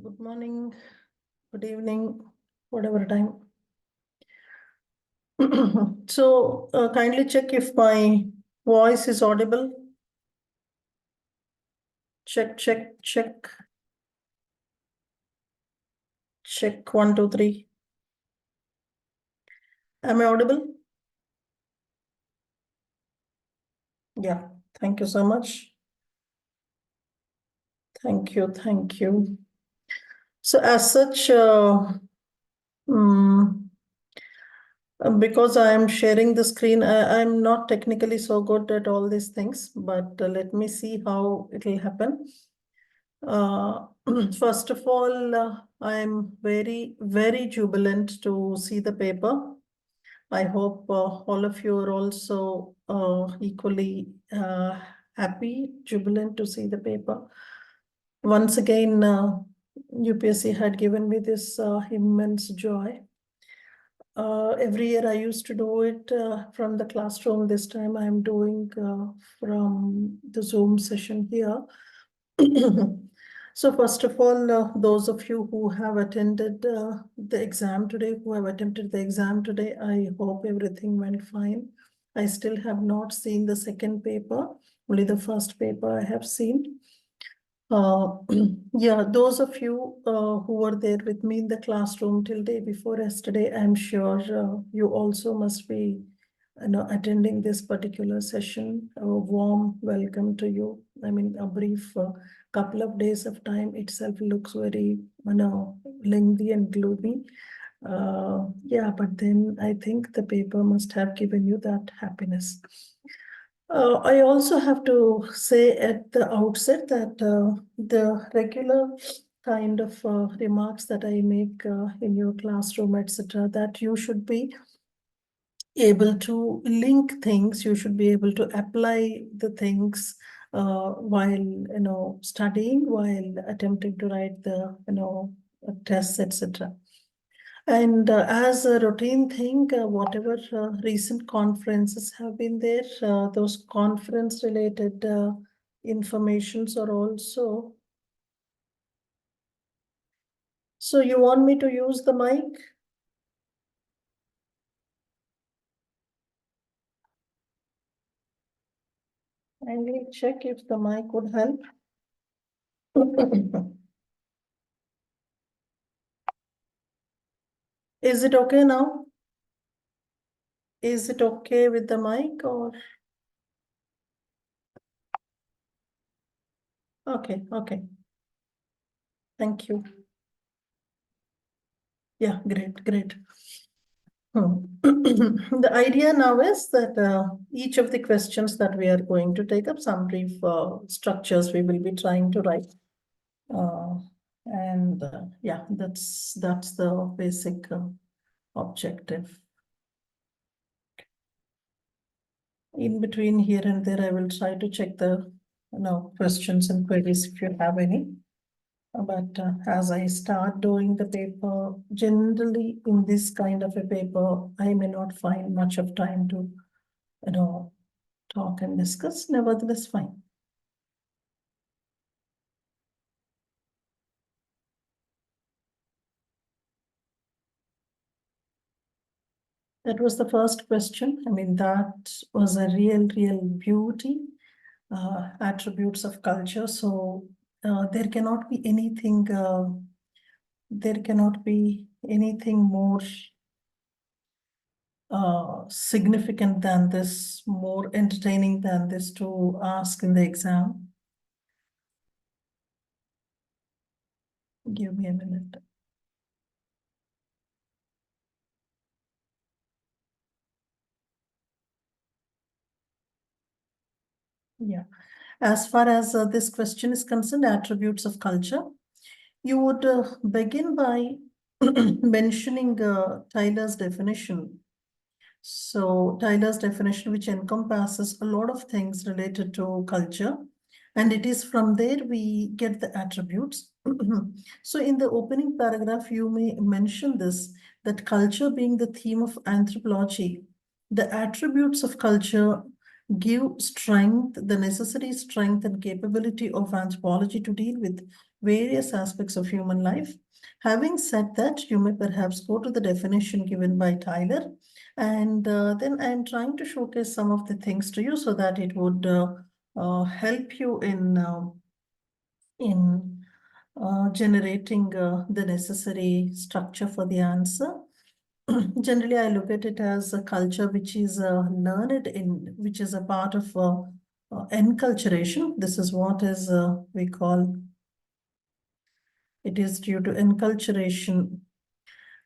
Good morning, good evening, whatever time. So kindly check if my voice is audible. Check, check, check. Check 1, 2, 3. Am I audible? Yeah, thank you so much. Thank you, thank you. So as such, because I am sharing the screen, I'm not technically so good at all these things, but let me see how it will happen. First of all, I'm very, very jubilant to see the paper. I hope all of you are also equally happy, jubilant to see the paper. Once again, UPSC had given me this immense joy. Every year I used to do it from the classroom. This time I'm doing from the Zoom session here. So first of all, those of you who have attended the exam today, who have attempted the exam today, I hope everything went fine. I still have not seen the second paper, only the first paper I have seen. Yeah, those of you who were there with me in the classroom till day before yesterday, I'm sure you also must be attending this particular session. A warm welcome to you. I mean, a brief couple of days of time itself looks very, lengthy and gloomy. Yeah, but then I think the paper must have given you that happiness. I also have to say at the outset that the regular kind of remarks that I make in your classroom, etc., that you should be able to link things, you should be able to apply the things while studying, while attempting to write the tests, etc. And as a routine thing, whatever recent conferences have been there, those conference related informations are also. So you want me to use the mic? Kindly check if the mic would help. Is it okay now? Is it okay with the mic or? Okay, okay. Thank you. Yeah, great, great. The idea now is that each of the questions that we are going to take up, some brief structures we will be trying to write. And yeah, that's the basic objective. In between here and there, I will try to check the questions and queries if you have any. But as I start doing the paper, generally in this kind of a paper, I may not find much of time to, talk and discuss. Nevertheless, fine. That was the first question. I mean, that was a real beauty, attributes of culture. So there cannot be anything more significant than this, more entertaining than this to ask in the exam. Give me a minute. Yeah. As far as this question is concerned, attributes of culture, you would begin by mentioning Tyler's definition. So Tyler's definition, which encompasses a lot of things related to culture, and it is from there we get the attributes. So in the opening paragraph, you may mention this, that culture being the theme of anthropology, the attributes of culture give strength, the necessary strength and capability of anthropology to deal with various aspects of human life. Having said that, you may perhaps go to the definition given by Tyler, and then I'm trying to showcase some of the things to you so that it would help you in generating the necessary structure for the answer. Generally, I look at it as a culture which is learned in, which is a part of enculturation. This is what is we call, it is due to enculturation.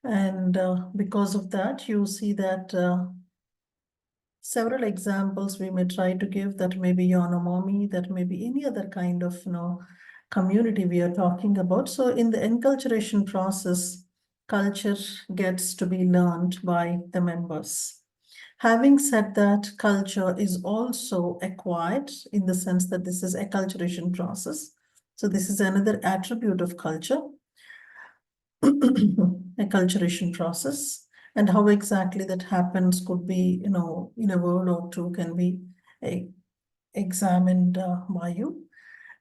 And because of that, you see that several examples we may try to give, that may be Yanomami, that may be any other kind of community we are talking about. So in the enculturation process, culture gets to be learned by the members. Having said that, culture is also acquired in the sense that this is acculturation process. So this is another attribute of culture, acculturation process. And how exactly that happens could be, in a word or two can be examined by you.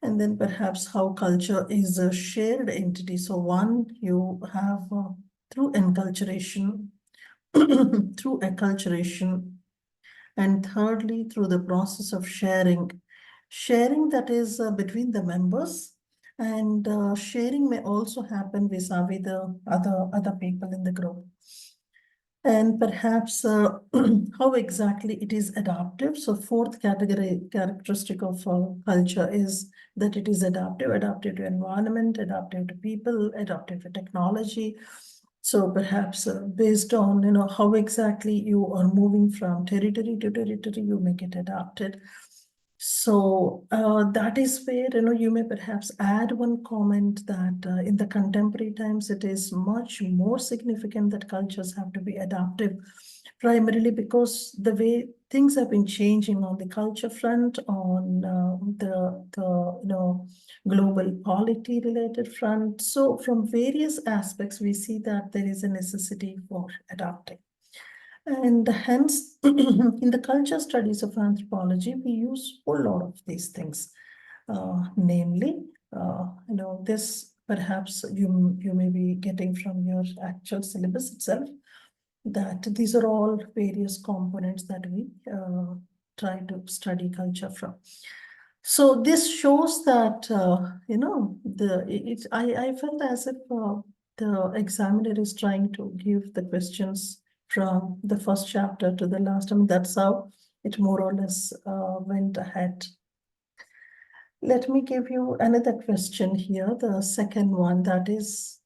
And then perhaps how culture is a shared entity. So one, you have through enculturation, through acculturation, and thirdly, through the process of sharing. Sharing that is between the members, and sharing may also happen vis-a-vis the other people in the group. And perhaps how exactly it is adaptive. So fourth category characteristic of culture is that it is adaptive to environment, adaptive to people, adaptive to technology. So perhaps based on how exactly you are moving from territory to territory, you make it adapted. So that is where you may perhaps add one comment that in the contemporary times it is much more significant that cultures have to be adaptive, primarily because the way things have been changing on the culture front, on the global polity related front. So from various aspects, we see that there is a necessity for adapting. And hence, in the culture studies of anthropology, we use a lot of these things. Namely, this perhaps you may be getting from your actual syllabus itself, that these are all various components that we try to study culture from. So this shows that I felt as if the examiner is trying to give the questions from the first chapter to the last. I mean, that's how it more or less went ahead. Let me give you another question here, the second one, that is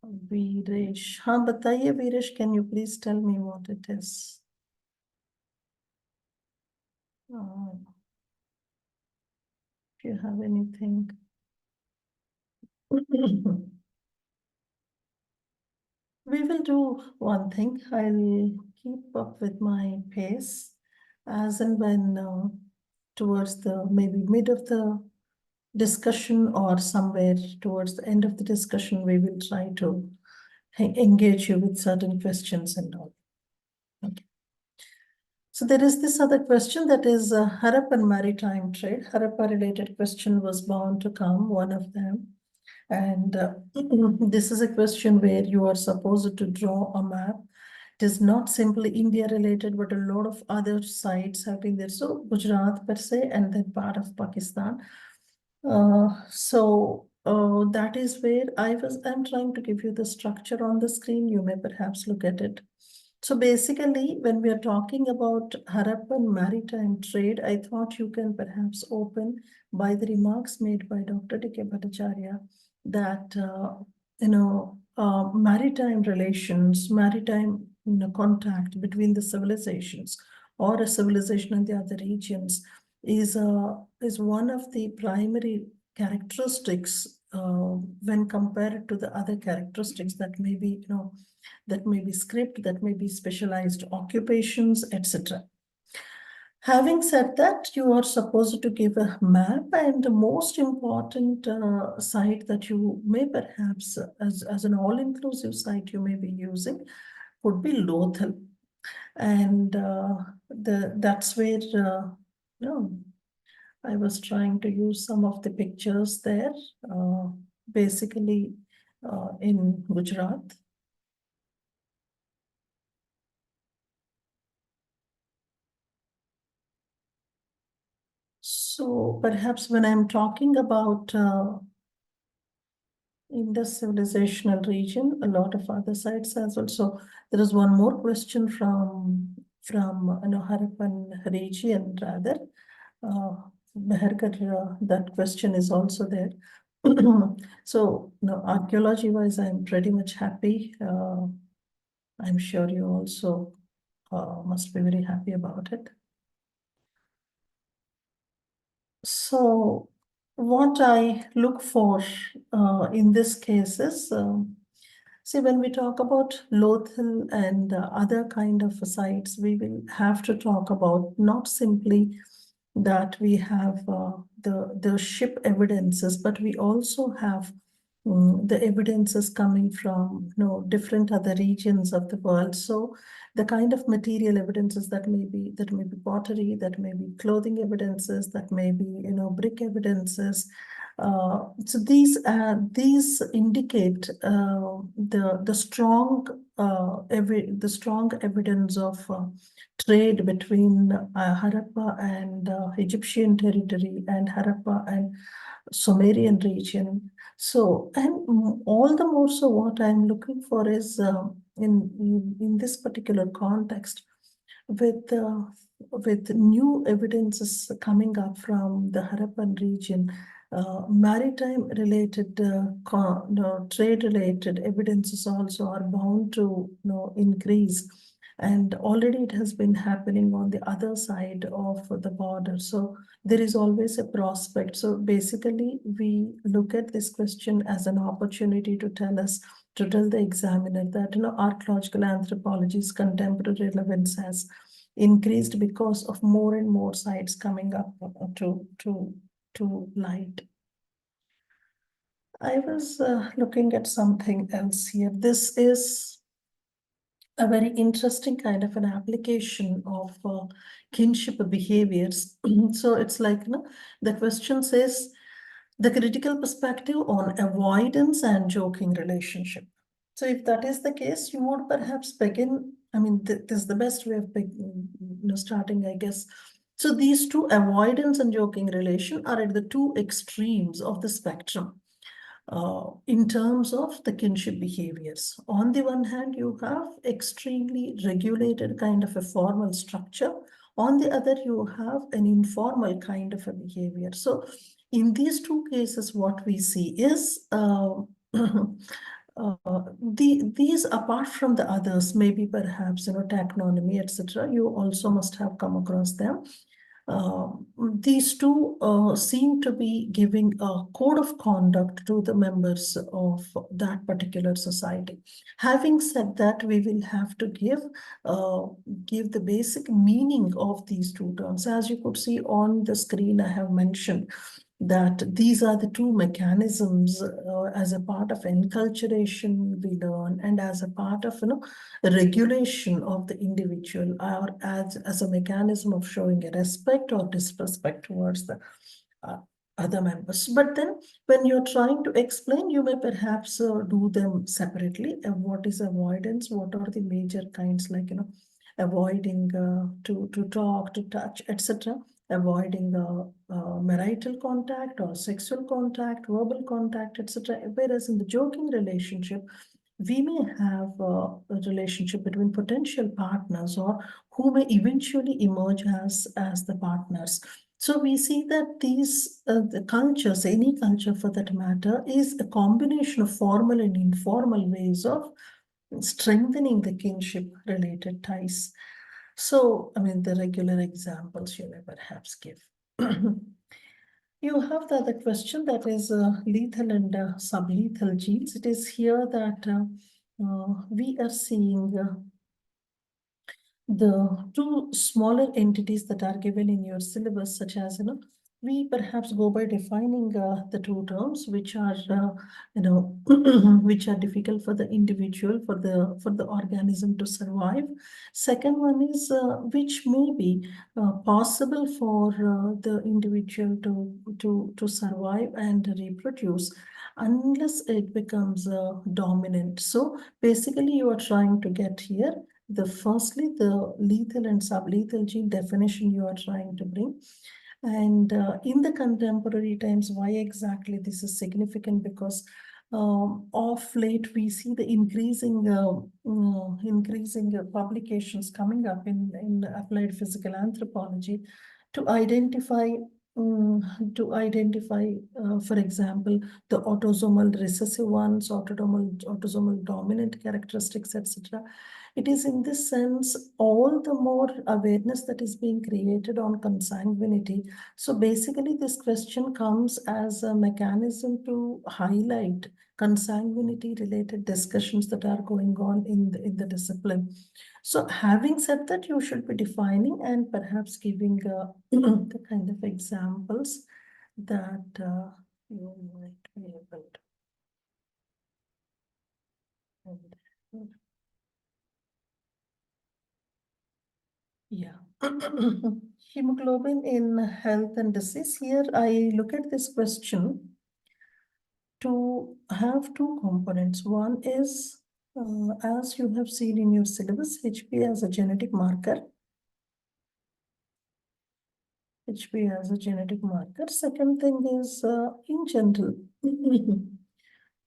Veeresh. हाँ बताइए Veeresh, can you please tell me what it is? If you have anything. We will do one thing. I'll keep up with my pace as and when towards the maybe mid of the discussion or somewhere towards the end of the discussion, we will try to engage you with certain questions and all. Okay. So there is this other question, that is Harappan maritime trade. Harappa related question was bound to come, one of them. And this is a question where you are supposed to draw a map. It is not simply India related, but a lot of other sites have been there. So Gujarat per se, and then part of Pakistan. That is where I'm trying to give you the structure on the screen. You may perhaps look at it. So basically, when we are talking about Harappan maritime trade, I thought you can perhaps open by the remarks made by Dr. D.K. Bhattacharya that, maritime relations, maritime contact between the civilizations or a civilization and the other regions is one of the primary characteristics when compared to the other characteristics that may be, that may be script, that may be specialized occupations, etc. Having said that, you are supposed to give a map, and the most important site that you may perhaps, as an all-inclusive site you may be using, would be Lothal. And that's where, I was trying to use some of the pictures there, basically in Gujarat. So perhaps when I'm talking about Indus civilizational region, a lot of other sites as well. So there is one more question from Harappan region rather. Meherkar, that question is also there. So, archaeology-wise, I'm pretty much happy. I'm sure you also must be very happy about it. So, what I look for in this case is, see, when we talk about Lothal and other kind of sites, we will have to talk about not simply that we have the ship evidences, but we also have the evidences coming from different other regions of the world. So the kind of material evidences that may be pottery, that may be clothing evidences, that may be brick evidences. So these indicate the strong the strong evidence of trade between Harappa and Egyptian territory and Harappa and Sumerian region. So, and all the more so, what I'm looking for is in this particular context, with with new evidences coming up from the Harappan region, maritime related, trade related evidences also are bound to increase. And already it has been happening on the other side of the border. So there is always a prospect. So basically, we look at this question as an opportunity to tell the examiner that archaeological anthropology's contemporary relevance has increased because of more and more sites coming up to light. I was looking at something else here. This is a very interesting kind of an application of kinship behaviors. So it's like, the question says the critical perspective on avoidance and joking relationship. So if that is the case, you would perhaps begin, I mean, this is the best way of starting, I guess. So these two, avoidance and joking relation, are at the two extremes of the spectrum in terms of the kinship behaviors. On the one hand, you have extremely regulated kind of a formal structure. On the other, you have an informal kind of a behavior. So in these two cases, what we see is these, apart from the others, maybe perhaps taxonomy, etc. You also must have come across them. Uh, these two seem to be giving a code of conduct to the members of that particular society. Having said that, we will have to give the basic meaning of these two terms. As you could see on the screen, I have mentioned that these are the two mechanisms as a part of enculturation we learn, and as a part of regulation of the individual, or as a mechanism of showing a respect or disrespect towards the uh, other members. But then when you're trying to explain, you may perhaps do them separately. What is avoidance? What are the major kinds, like avoiding to talk, to touch, etc., avoiding marital contact or sexual contact, verbal contact, etc. Whereas in the joking relationship, we may have a relationship between potential partners, or who may eventually emerge as the partners. So we see that these the cultures, any culture for that matter, is a combination of formal and informal ways of strengthening the kinship related ties. So, I mean, the regular examples you may perhaps give. You have the other question, that is lethal and sublethal genes. It is here that we are seeing the two smaller entities that are given in your syllabus, such as we perhaps go by defining the two terms, which are, which are difficult for the individual, for the organism to survive. Second one is which may be possible for the individual to survive and reproduce, unless it becomes dominant. So basically, you are trying to get here the lethal and sublethal gene definition you are trying to bring. And in the contemporary times, why exactly this is significant? Because of late we see the increasing publications coming up in applied physical anthropology to identify for example, the autosomal recessive ones, autosomal dominant characteristics, etc. It is in this sense all the more awareness that is being created on consanguinity. So basically, this question comes as a mechanism to highlight consanguinity related discussions that are going on in the discipline. So having said that, you should be defining and perhaps giving the kind of examples that you might be able to. Yeah. Hemoglobin in health and disease. Here I look at this question to have two components. One is, as you have seen in your syllabus, HP as a genetic marker. HP as a genetic marker. Second thing is, in general, in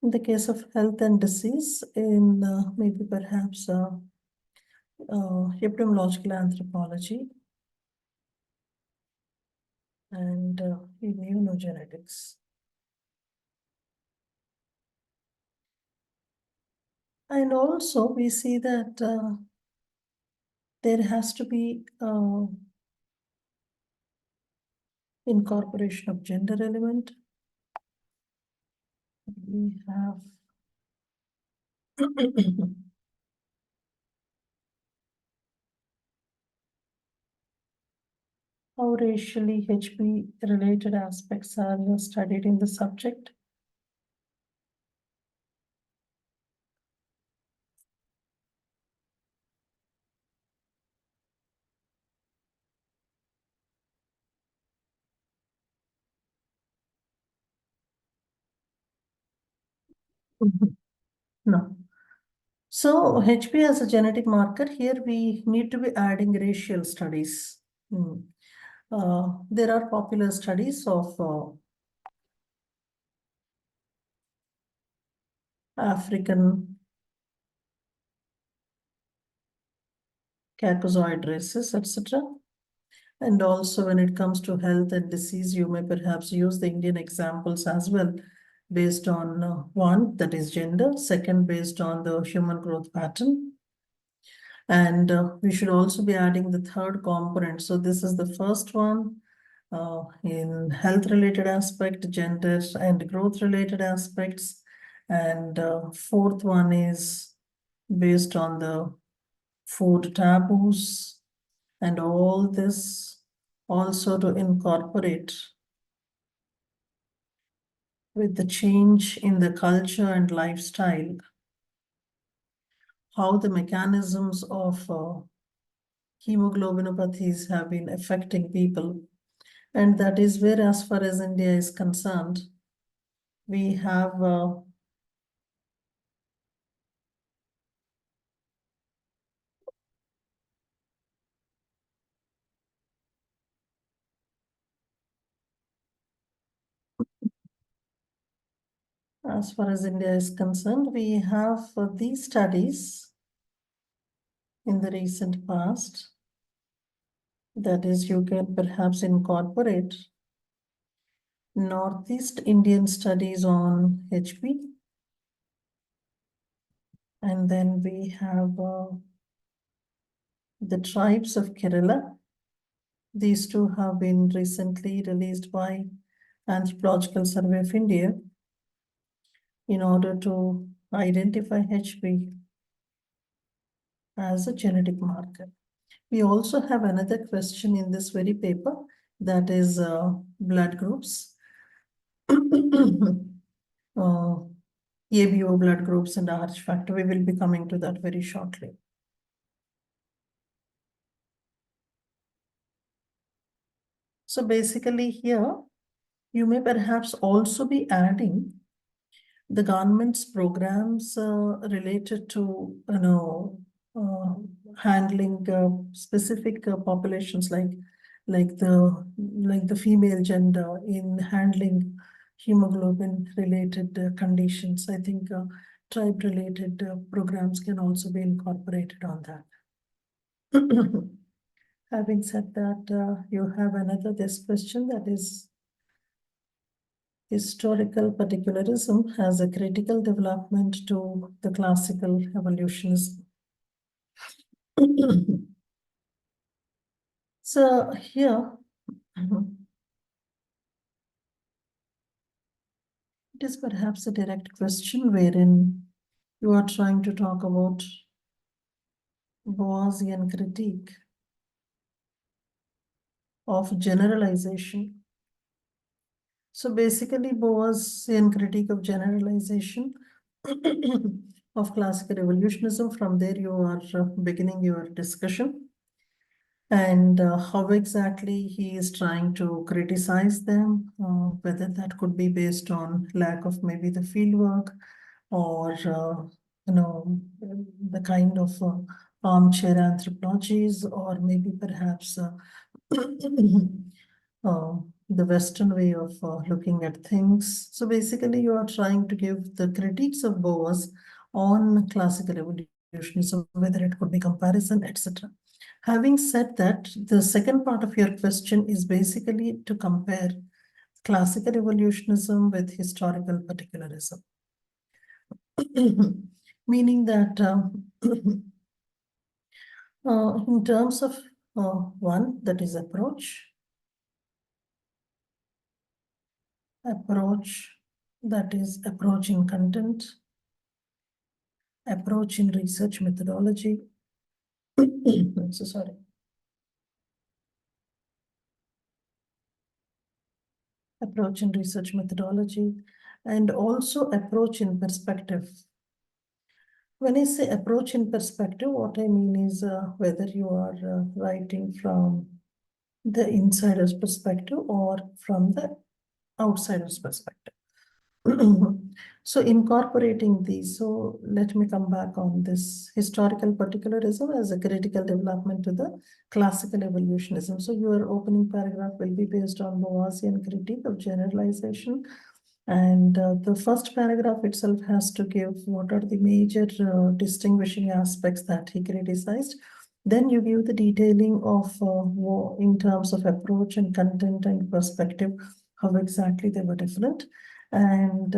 the case of health and disease, in maybe perhaps epidemiological anthropology and immunogenetics. And also we see that there has to be incorporation of gender element. We have how racially HP related aspects are studied in the subject. No. So HP as a genetic marker, here we need to be adding racial studies. There are popular studies of African Caucasoid races, etc. And also when it comes to health and disease, you may perhaps use the Indian examples as well, based on one, that is gender, second, based on the human growth pattern. And we should also be adding the third component. So this is the first one in health related aspect, gender and growth related aspects. And fourth one is based on the food taboos, and all this also to incorporate with the change in the culture and lifestyle, how the mechanisms of hemoglobinopathies have been affecting people. And that is where, as far as India is concerned, we have as far as India is concerned, we have these studies in the recent past. That is, you can perhaps incorporate Northeast Indian studies on HP. And then we have the tribes of Kerala. These two have been recently released by Anthropological Survey of India in order to identify HP as a genetic marker. We also have another question in this very paper, that is blood groups, ABO blood groups and Rh factor. We will be coming to that very shortly. So basically here, you may perhaps also be adding the government's programs related to, uh, handling specific populations like the female gender in handling hemoglobin related conditions. I think tribe related programs can also be incorporated on that. Having said that, you have another this question that is historical particularism has a critical development to the classical evolutionism. So here, it is perhaps a direct question wherein you are trying to talk about Boasian critique of generalization. So basically, Boasian critique of generalization of classical evolutionism. From there, you are beginning your discussion. And how exactly he is trying to criticize them, whether that could be based on lack of maybe the fieldwork or the kind of armchair anthropologies, or maybe perhaps the Western way of looking at things. So basically, you are trying to give the critiques of Boas on classical evolutionism, whether it could be comparison, etc. Having said that, the second part of your question is basically to compare classical evolutionism with historical particularism. Meaning that in terms of one, that is approach that is approach in content, approach in research methodology. So sorry. Approach in research methodology, and also approach in perspective. When I say approach in perspective, what I mean is whether you are writing from the insider's perspective or from the outsider's perspective. So incorporating these, so let me come back on this historical particularism as a critical development to the classical evolutionism. So your opening paragraph will be based on Boasian critique of generalization. And the first paragraph itself has to give what are the major distinguishing aspects that he criticized. Then you give the detailing of in terms of approach and content and perspective, how exactly they were different. And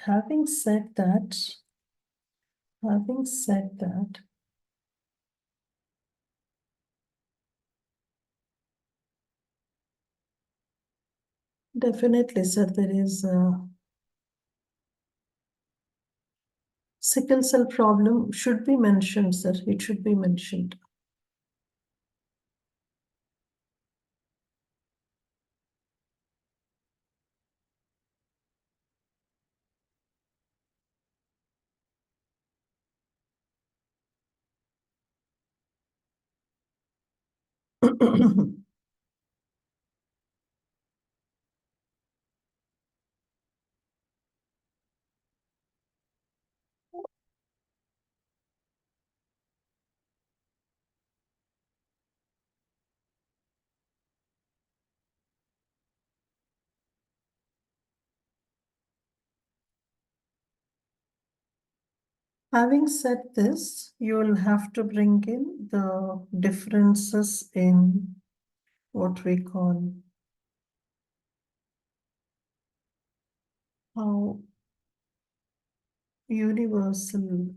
having said that, definitely, sir, there is sickle cell problem should be mentioned, sir. It should be mentioned. Having said this, you will have to bring in the differences in what we call how universal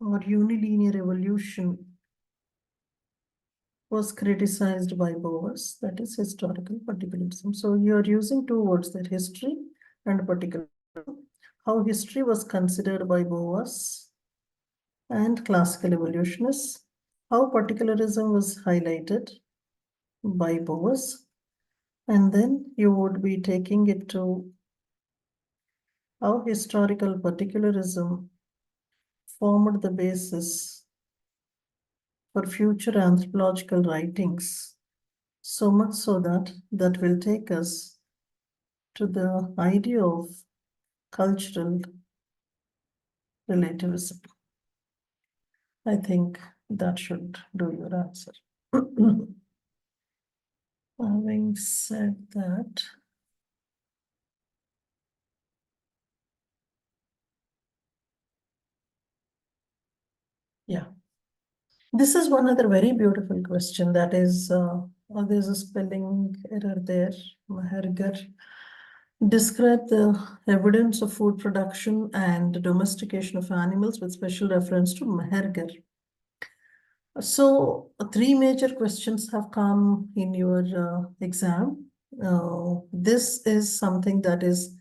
or unilinear evolution was criticized by Boas, that is historical particularism. So you are using two words there, history and particularism. How history was considered by Boas and classical evolutionists, how particularism was highlighted, by Bose. And then you would be taking it to how historical particularism formed the basis for future anthropological writings. So much so that that will take us to the idea of cultural relativism. I think that should do your answer. Having said that, yeah, this is one other very beautiful question. That is, there's a spelling error there. Mahargar. Describe the evidence of food production and domestication of animals with special reference to Mahargar. So, three major questions have come in your exam. This is something that is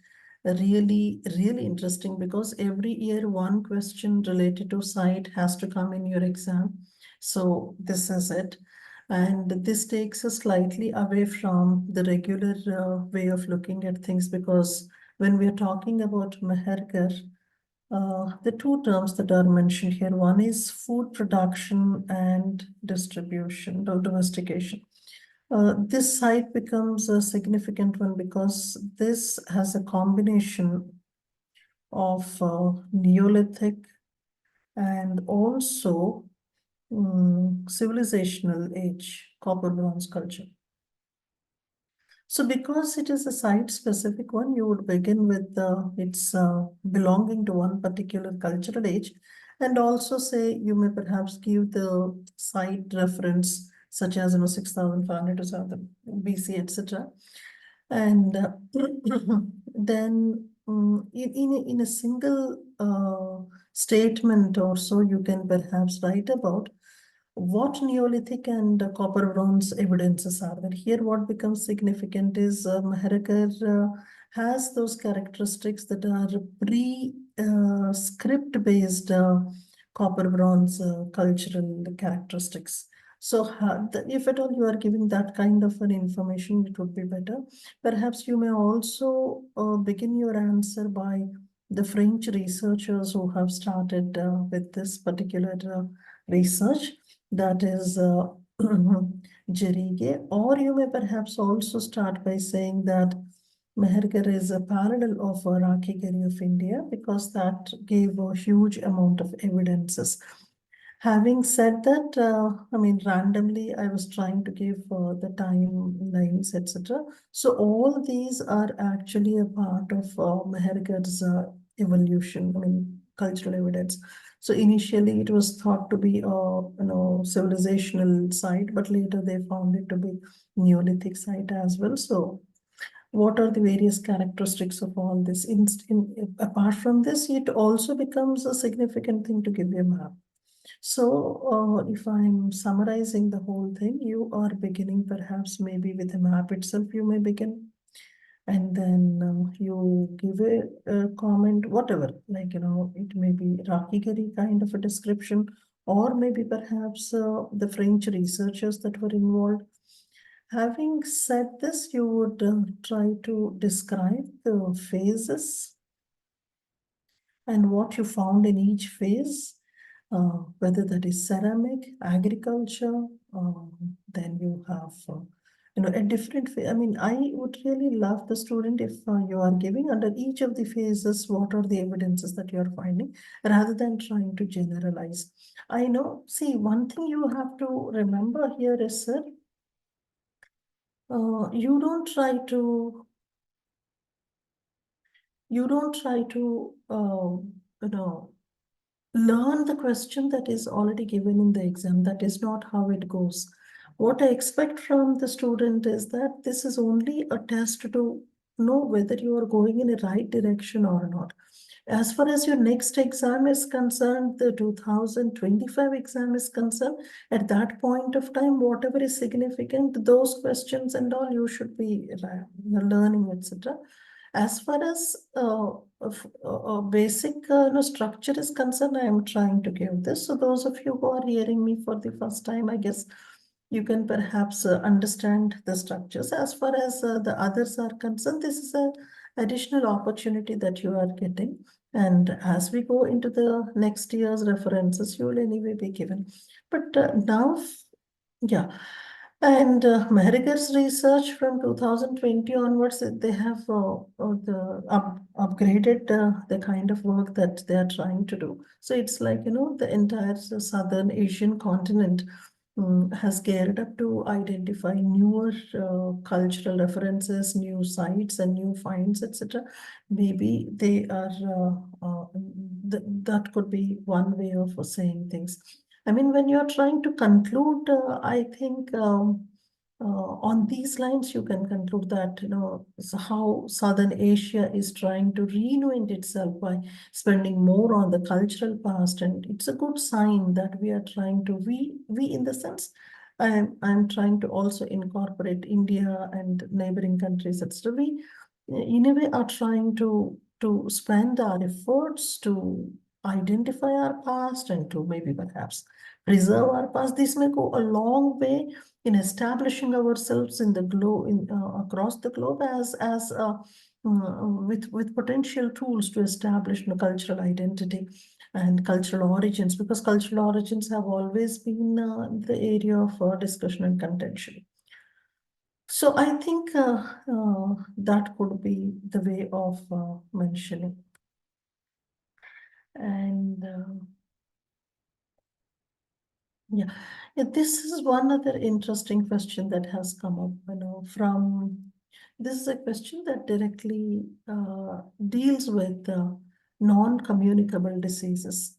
really, really interesting because every year one question related to site has to come in your exam. So, this is it. And this takes us slightly away from the regular way of looking at things because when we are talking about Mehergar, the two terms that are mentioned here, one is food production and distribution or domestication. This site becomes a significant one because this has a combination of Neolithic and also civilizational age, copper bronze culture. So because it is a site-specific one, you would begin with its belonging to one particular cultural age, and also say you may perhaps give the site reference such as 6,500 to 7,000 BC, etc. And then in a single statement or so, you can perhaps write about what Neolithic and copper bronze evidences are there. Here, what becomes significant is Meherkar has those characteristics that are pre-script based copper bronze cultural characteristics. So, if at all you are giving that kind of an information, it would be better. Perhaps you may also begin your answer by the French researchers who have started with this particular research, that is Jerige, or you may perhaps also start by saying that Mehergar is a parallel of Rakhigarhi of India because that gave a huge amount of evidences. Having said that, I mean, randomly, I was trying to give the timelines, etc. So all these are actually a part of Mehergar's evolution, I mean, cultural evidence. So initially, it was thought to be a civilizational site, but later they found it to be Neolithic site as well. So what are the various characteristics of all this? Apart from this, it also becomes a significant thing to give you a map. So, if I'm summarizing the whole thing, you are beginning perhaps maybe with the map itself, you may begin. And then you give a comment, whatever, like, it may be Rakhigarhi kind of a description, or maybe perhaps the French researchers that were involved. Having said this, you would try to describe the phases and what you found in each phase, whether that is ceramic, agriculture, then you have, a different phase. I mean, I would really love the student if you are giving under each of the phases, what are the evidences that you are finding, rather than trying to generalize. I know, see, one thing you have to remember here is, sir, you don't try to learn the question that is already given in the exam. That is not how it goes. What I expect from the student is that this is only a test to know whether you are going in a right direction or not. As far as your next exam is concerned, the 2025 exam is concerned, at that point of time, whatever is significant, those questions and all you should be learning, etc. As far as basic structure is concerned, I am trying to give this. So those of you who are hearing me for the first time, I guess you can perhaps understand the structures. As far as the others are concerned, this is an additional opportunity that you are getting. And as we go into the next year's references, you will anyway be given. But now, yeah. And Mehrigar's research from 2020 onwards, they have upgraded the kind of work that they are trying to do. So it's like, the entire Southern Asian continent has geared up to identify newer cultural references, new sites, and new finds, etc. Maybe they are, that could be one way of saying things. I mean, when you're trying to conclude, I think on these lines, you can conclude that, how Southern Asia is trying to reinvent itself by spending more on the cultural past. And it's a good sign that we are trying to, we in the sense, I'm trying to also incorporate India and neighboring countries, etc. We, in a way, are trying to spend our efforts to identify our past and to maybe perhaps preserve our past. This may go a long way in establishing ourselves in the globe, across the globe as with potential tools to establish cultural identity and cultural origins, because cultural origins have always been the area of discussion and contention. So I think that could be the way of mentioning. And yeah, this is one other interesting question that has come up, from, this is a question that directly deals with non-communicable diseases.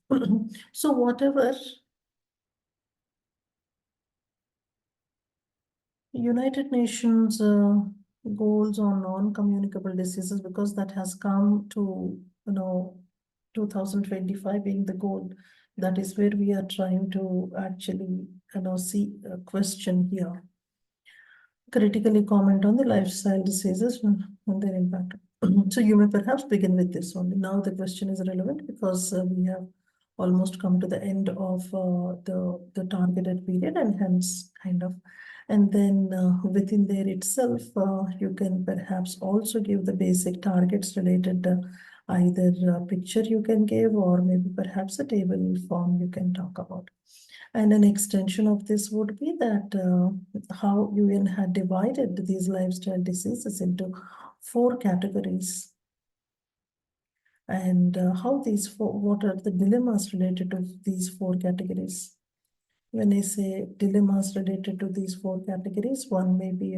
So whatever United Nations goals on non-communicable diseases, because that has come to, 2025 being the goal. That is where we are trying to actually, see a question here. Critically comment on the lifestyle diseases and their impact. So you may perhaps begin with this only. Now the question is relevant because we have almost come to the end of the targeted period, and hence kind of, and then within there itself, you can perhaps also give the basic targets related to either a picture you can give, or maybe perhaps a table form you can talk about. And an extension of this would be that how UN had divided these lifestyle diseases into 4 categories, and how these what are the dilemmas related to these 4 categories. When I say dilemmas related to these 4 categories, one may be,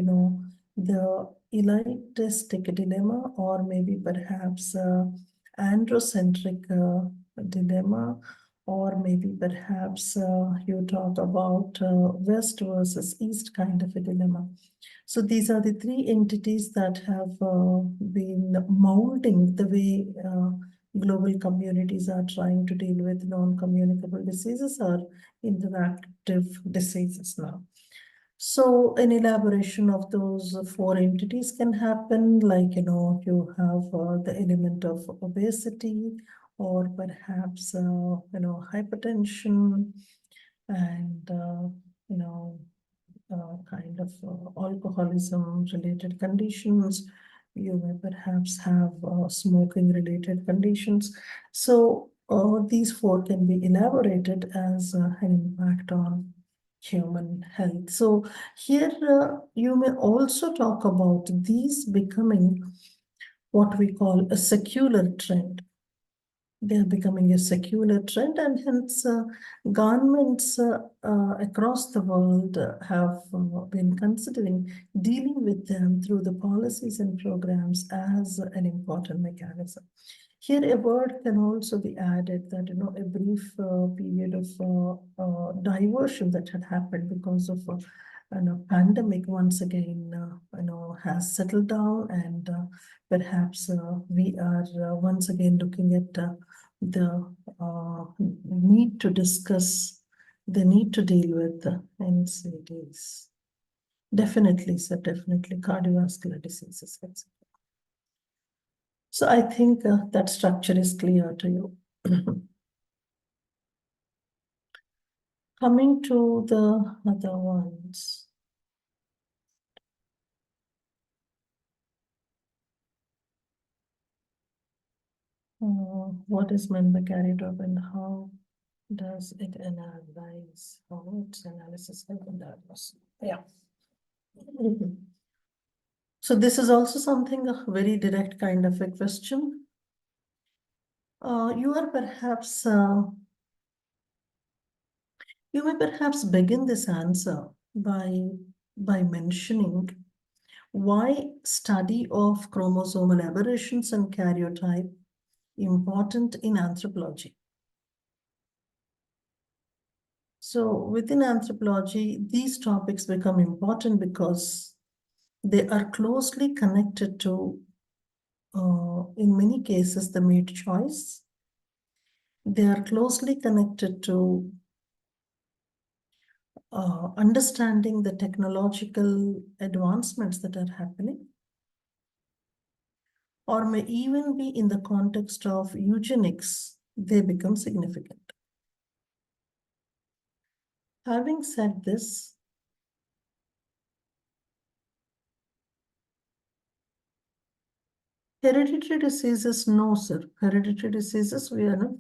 the elitistic dilemma, or maybe perhaps androcentric dilemma, or maybe perhaps you talk about West versus East kind of a dilemma. So these are the 3 entities that have been molding the way global communities are trying to deal with non-communicable diseases or interactive diseases now. So an elaboration of those 4 entities can happen, like, you have the element of obesity, or perhaps, hypertension, and, kind of alcoholism related conditions. You may perhaps have smoking related conditions. So these 4 can be elaborated as an impact on human health. So here you may also talk about these becoming what we call a secular trend. They are becoming a secular trend, and hence governments across the world have been considering dealing with them through the policies and programs as an important mechanism. Here, a word can also be added that, a brief period of diversion that had happened because of pandemic once again, has settled down, and perhaps we are once again looking at the need to discuss, the need to deal with NCDs. Definitely, sir, definitely cardiovascular diseases, etc. So I think that structure is clear to you. Coming to the other ones. What is meant by carried out and how does it analyze? How its analysis help in diagnosis? Yeah. So this is also something a very direct kind of a question. You may perhaps begin this answer by mentioning why study of chromosomal aberrations and karyotype important in anthropology. So within anthropology, these topics become important because they are closely connected to, in many cases, the mate choice. They are closely connected to understanding the technological advancements that are happening, or may even be in the context of eugenics, they become significant. Having said this, hereditary diseases, no, sir. Hereditary diseases, we are not,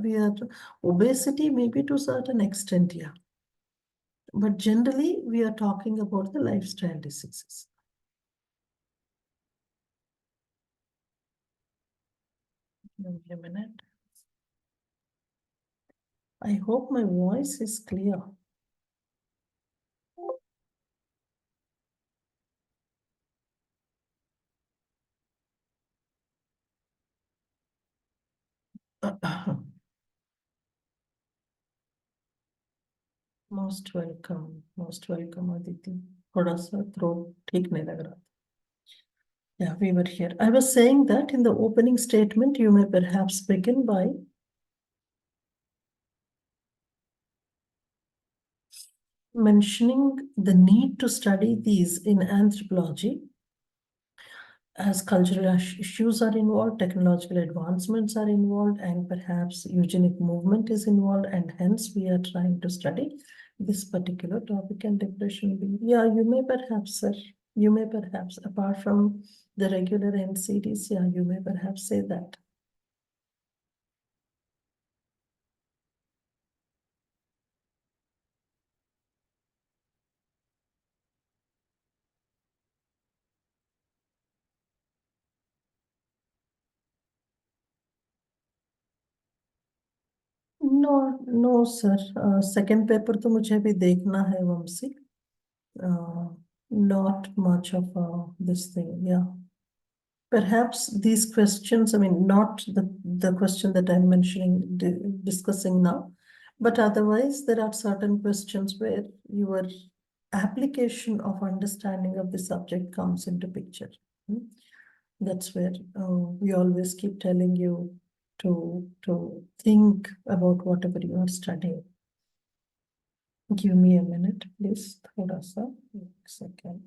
we are, obesity maybe to a certain extent, yeah. But generally, we are talking about the lifestyle diseases. Give me a minute. I hope my voice is clear. Most welcome, Aditi. थोड़ा सा throat ठीक नहीं लग रहा. Yeah, we were here. I was saying that in the opening statement, you may perhaps begin by mentioning the need to study these in anthropology, as cultural issues are involved, technological advancements are involved, and perhaps eugenic movement is involved, and hence we are trying to study this particular topic and depression. Yeah, you may perhaps, sir, you may perhaps, apart from the regular NCDs, yeah, you may perhaps say that. No, sir. Second paper तो मुझे भी देखना है वंशी. Not much of this thing, yeah. Perhaps these questions, I mean, not the question that I'm mentioning, discussing now, but otherwise there are certain questions where your application of understanding of the subject comes into picture. That's where we always keep telling you to think about whatever you are studying. Give me a minute, please. थोड़ा सा, एक second.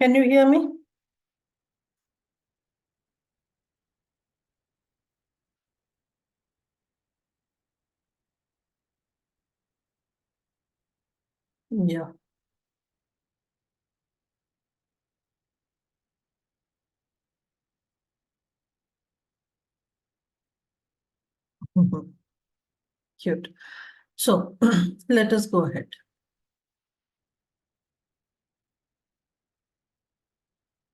Can you hear me? Yeah. Cute. So let us go ahead.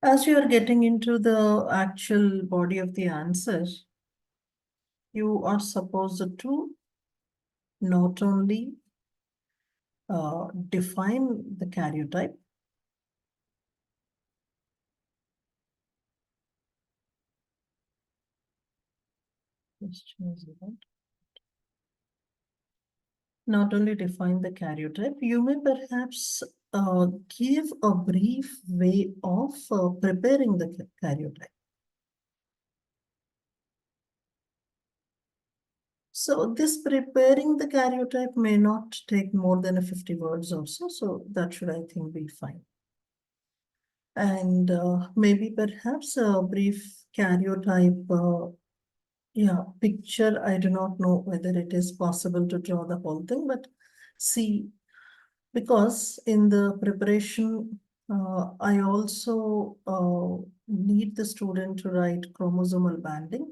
As you are getting into the actual body of the answer, you are supposed to not only define the karyotype, not only define the karyotype, you may perhaps give a brief way of preparing the karyotype. So this preparing the karyotype may not take more than 50 words or so. So that should, I think, be fine. And maybe perhaps a brief karyotype picture. I do not know whether it is possible to draw the whole thing, but see, because in the preparation, I also need the student to write chromosomal banding,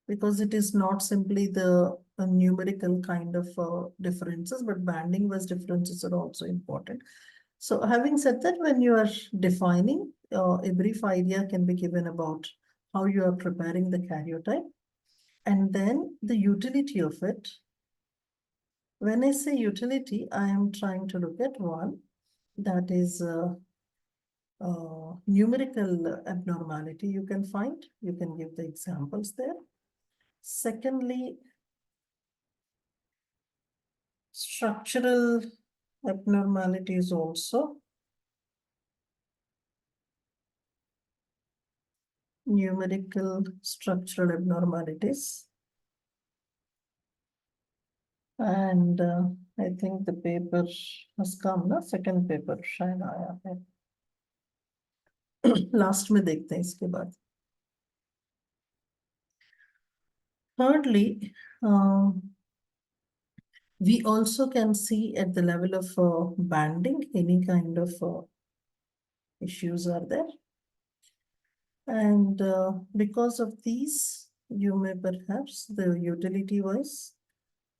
because it is not simply the numerical kind of differences, but banding was differences are also important. So having said that, when you are defining, a brief idea can be given about how you are preparing the karyotype, and then the utility of it. When I say utility, I am trying to look at one that is numerical abnormality you can find. You can give the examples there. Secondly, structural abnormalities also. Numerical structural abnormalities. And I think the paper has come, na? Second paper शायद आया है. Last में देखते हैं इसके बाद. Thirdly, we also can see at the level of banding, any kind of issues are there. And because of these, you may perhaps, the utility wise,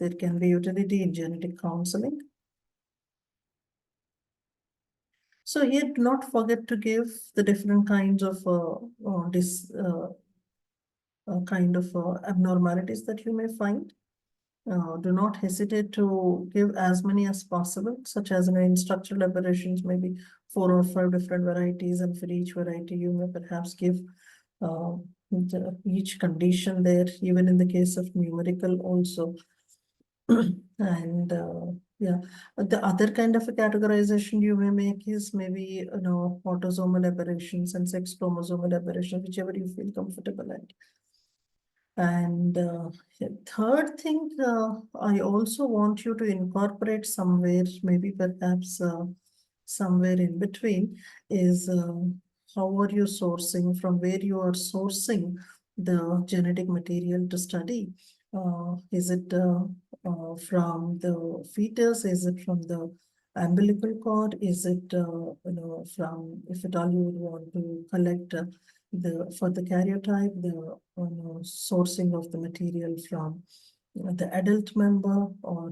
there can be utility in genetic counseling. So here, do not forget to give the different kinds of kind of abnormalities that you may find. Do not hesitate to give as many as possible, such as in structural aberrations, maybe 4 or 5 different varieties, and for each variety, you may perhaps give each condition there, even in the case of numerical also. And the other kind of a categorization you may make is maybe autosomal aberrations and sex chromosomal aberrations, whichever you feel comfortable at. And third thing, I also want you to incorporate somewhere, maybe perhaps somewhere in between, is how are you sourcing, from where you are sourcing the genetic material to study. Is it from the fetus? Is it from the umbilical cord? Is it from, if at all you would want to collect for the karyotype, the sourcing of the material from the adult member or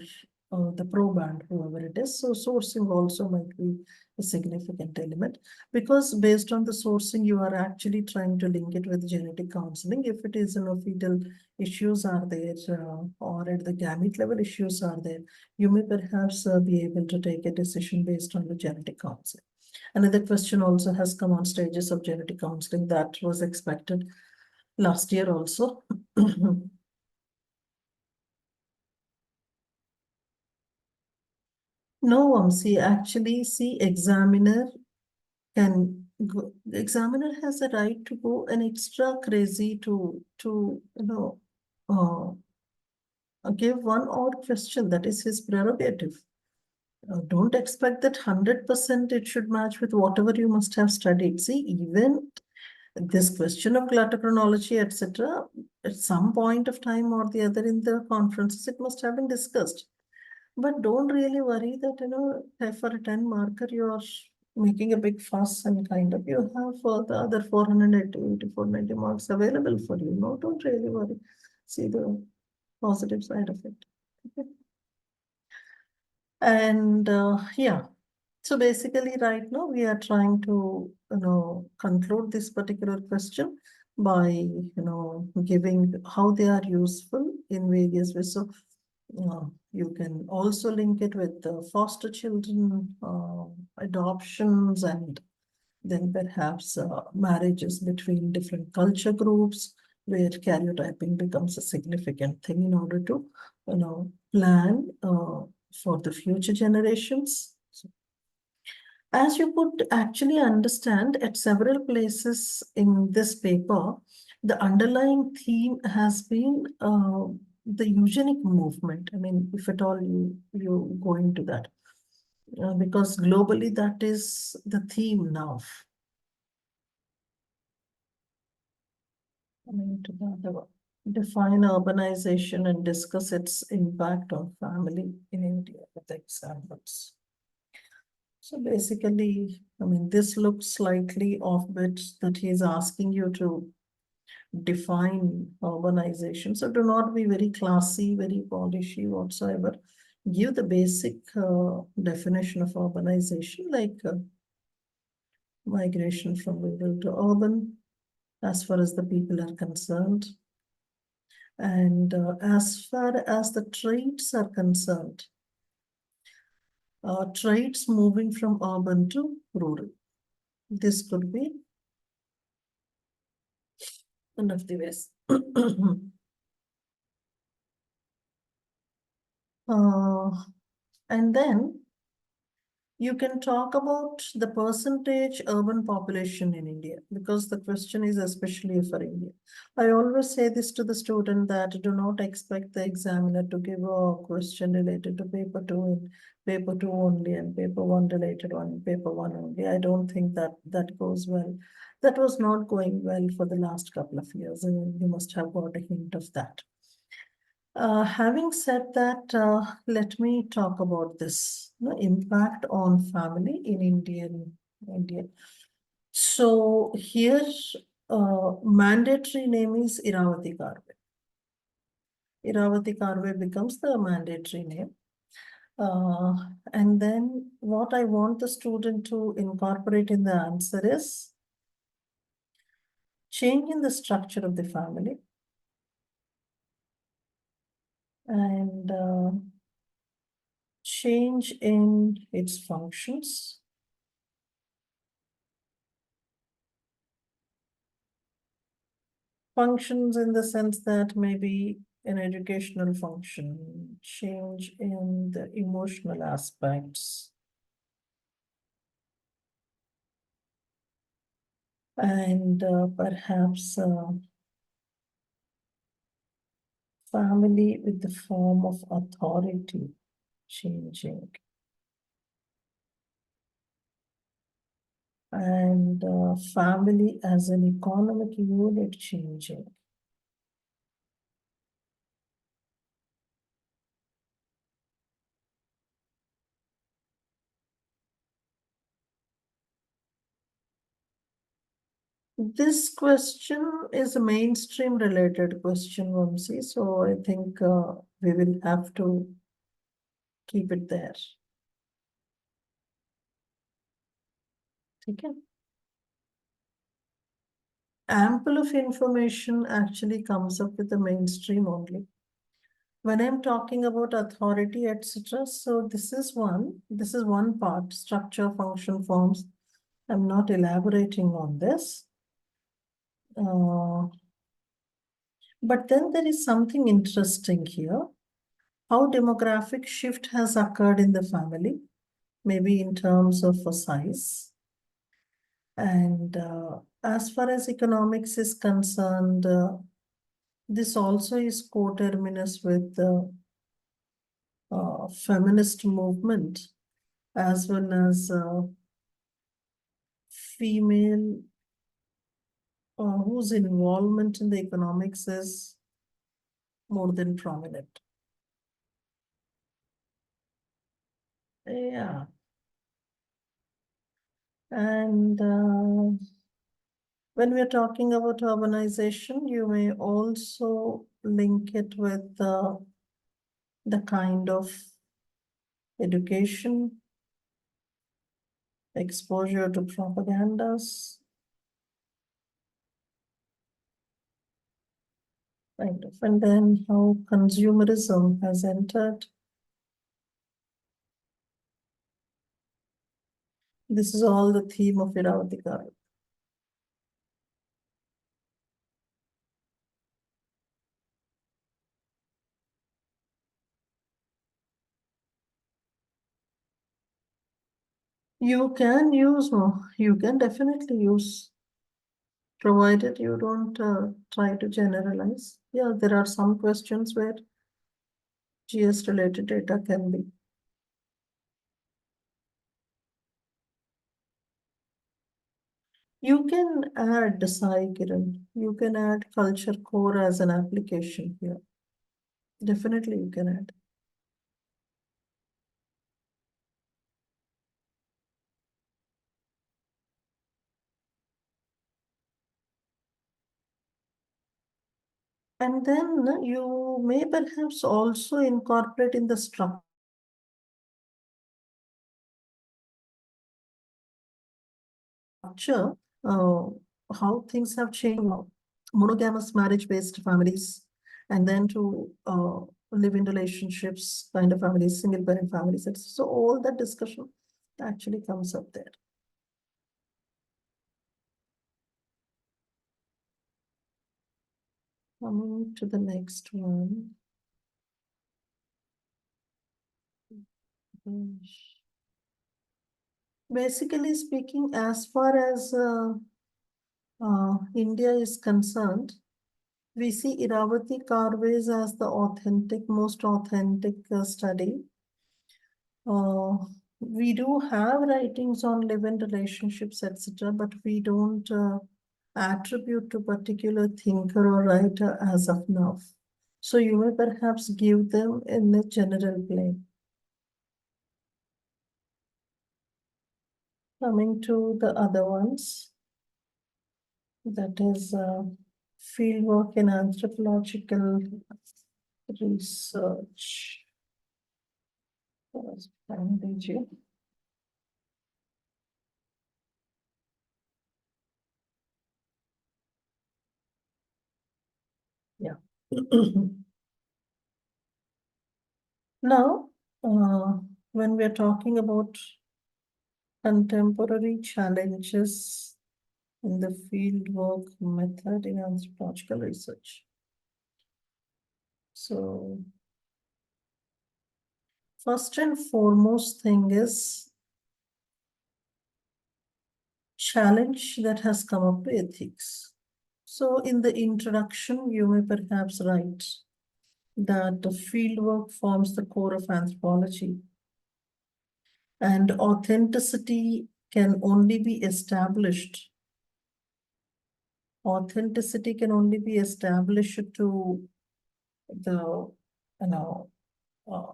the proband, whoever it is. So sourcing also might be a significant element, because based on the sourcing, you are actually trying to link it with genetic counseling. If it is fetal issues are there, or at the gamete level issues are there, you may perhaps be able to take a decision based on the genetic counseling. Another question also has come on stages of genetic counseling that was expected last year also. No, actually, examiner can go, the examiner has a right to go an extra crazy to give one odd question. That is his prerogative. Don't expect that 100% it should match with whatever you must have studied. See, even this question of glottochronology, etc., at some point of time or the other in the conferences, it must have been discussed. But don't really worry that, for a 10 marker, you're making a big fuss and kind of, you have the other 480, 490 marks available for you. No, don't really worry. See the positive side of it. Okay. And so basically right now we are trying to, conclude this particular question by, giving how they are useful in various ways. So You can also link it with foster children, adoptions, and then perhaps marriages between different culture groups where karyotyping becomes a significant thing in order to, plan for the future generations. So, as you could actually understand at several places in this paper, the underlying theme has been the eugenic movement. I mean, if at all you go into that, because globally that is the theme now. Coming to the other one. Define urbanization and discuss its impact on family in India with examples. So basically, I mean, this looks slightly offbeat that he's asking you to define urbanization. So do not be very classy, very polishy whatsoever. Give the basic definition of urbanization, like migration from rural to urban, as far as the people are concerned. And as far as the traits are concerned, traits moving from urban to rural. This could be one of the ways. And then you can talk about the percentage urban population in India, because the question is especially for India. I always say this to the student that do not expect the examiner to give a question related to paper two in paper two only and paper one related on paper one only. I don't think that that goes well. That was not going well for the last couple of years. I mean, you must have got a hint of that. Having said that, let me talk about this, impact on family in India. So here, mandatory name is Iravati Karve. Iravati Karve becomes the mandatory name. Uh, and then what I want the student to incorporate in the answer is change in the structure of the family. And change in its functions. Functions in the sense that maybe an educational function, change in the emotional aspects, and perhaps family with the form of authority changing. And family as an economic unit changing. This question is a mainstream related question, Vamsi, so I think we will have to keep it there. Okay. Ample of information actually comes up with the mainstream only. When I'm talking about authority, etc., so this is one part, structure, function, forms. I'm not elaborating on this. But then there is something interesting here. How demographic shift has occurred in the family, maybe in terms of a size. And as far as economics is concerned, this also is coterminous with the feminist movement, as well as female whose involvement in the economics is more than prominent. Yeah. And when we're talking about urbanization, you may also link it with the kind of education, exposure to propagandas, kind of. And then how consumerism has entered. This is all the theme of Iravati Karve. You can use more. You can definitely use, provided you don't try to generalize. Yeah, there are some questions where GS related data can be. You can add Sai Kiran. You can add culture core as an application here. Definitely you can add. And then you may perhaps also incorporate in the structure uh, how things have changed now. Monogamous marriage-based families, and then to live in relationships, kind of families, single parent families. So all that discussion actually comes up there. Coming to the next one. Basically speaking, as far as India is concerned, we see Iravati Karves as the most authentic study. Uh, we do have writings on live-in relationships, etc., but we don't attribute to particular thinker or writer as of now. So you may perhaps give them in a general plane. Coming to the other ones, that is fieldwork in anthropological research. Yeah. Now, when we are talking about contemporary challenges in the fieldwork method in anthropological research. So, first and foremost thing is challenge that has come up to ethics. So, in the introduction, you may perhaps write that the fieldwork forms the core of anthropology, and authenticity can only be established. Authenticity can only be established to the, you know, uh,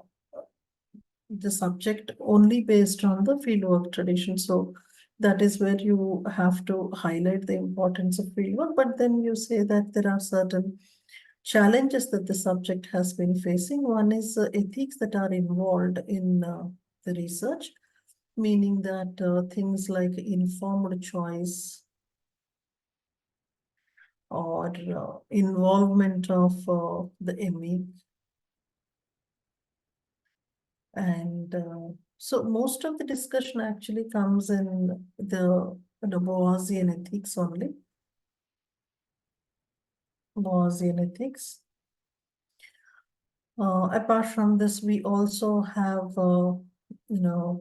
the subject only based on the fieldwork tradition. So that is where you have to highlight the importance of fieldwork, but then you say that there are certain challenges that the subject has been facing. One is ethics that are involved in the research, meaning that things like informed choice or involvement of the ME. And so most of the discussion actually comes in the Boasian ethics only. Boasian ethics. Apart from this, we also have,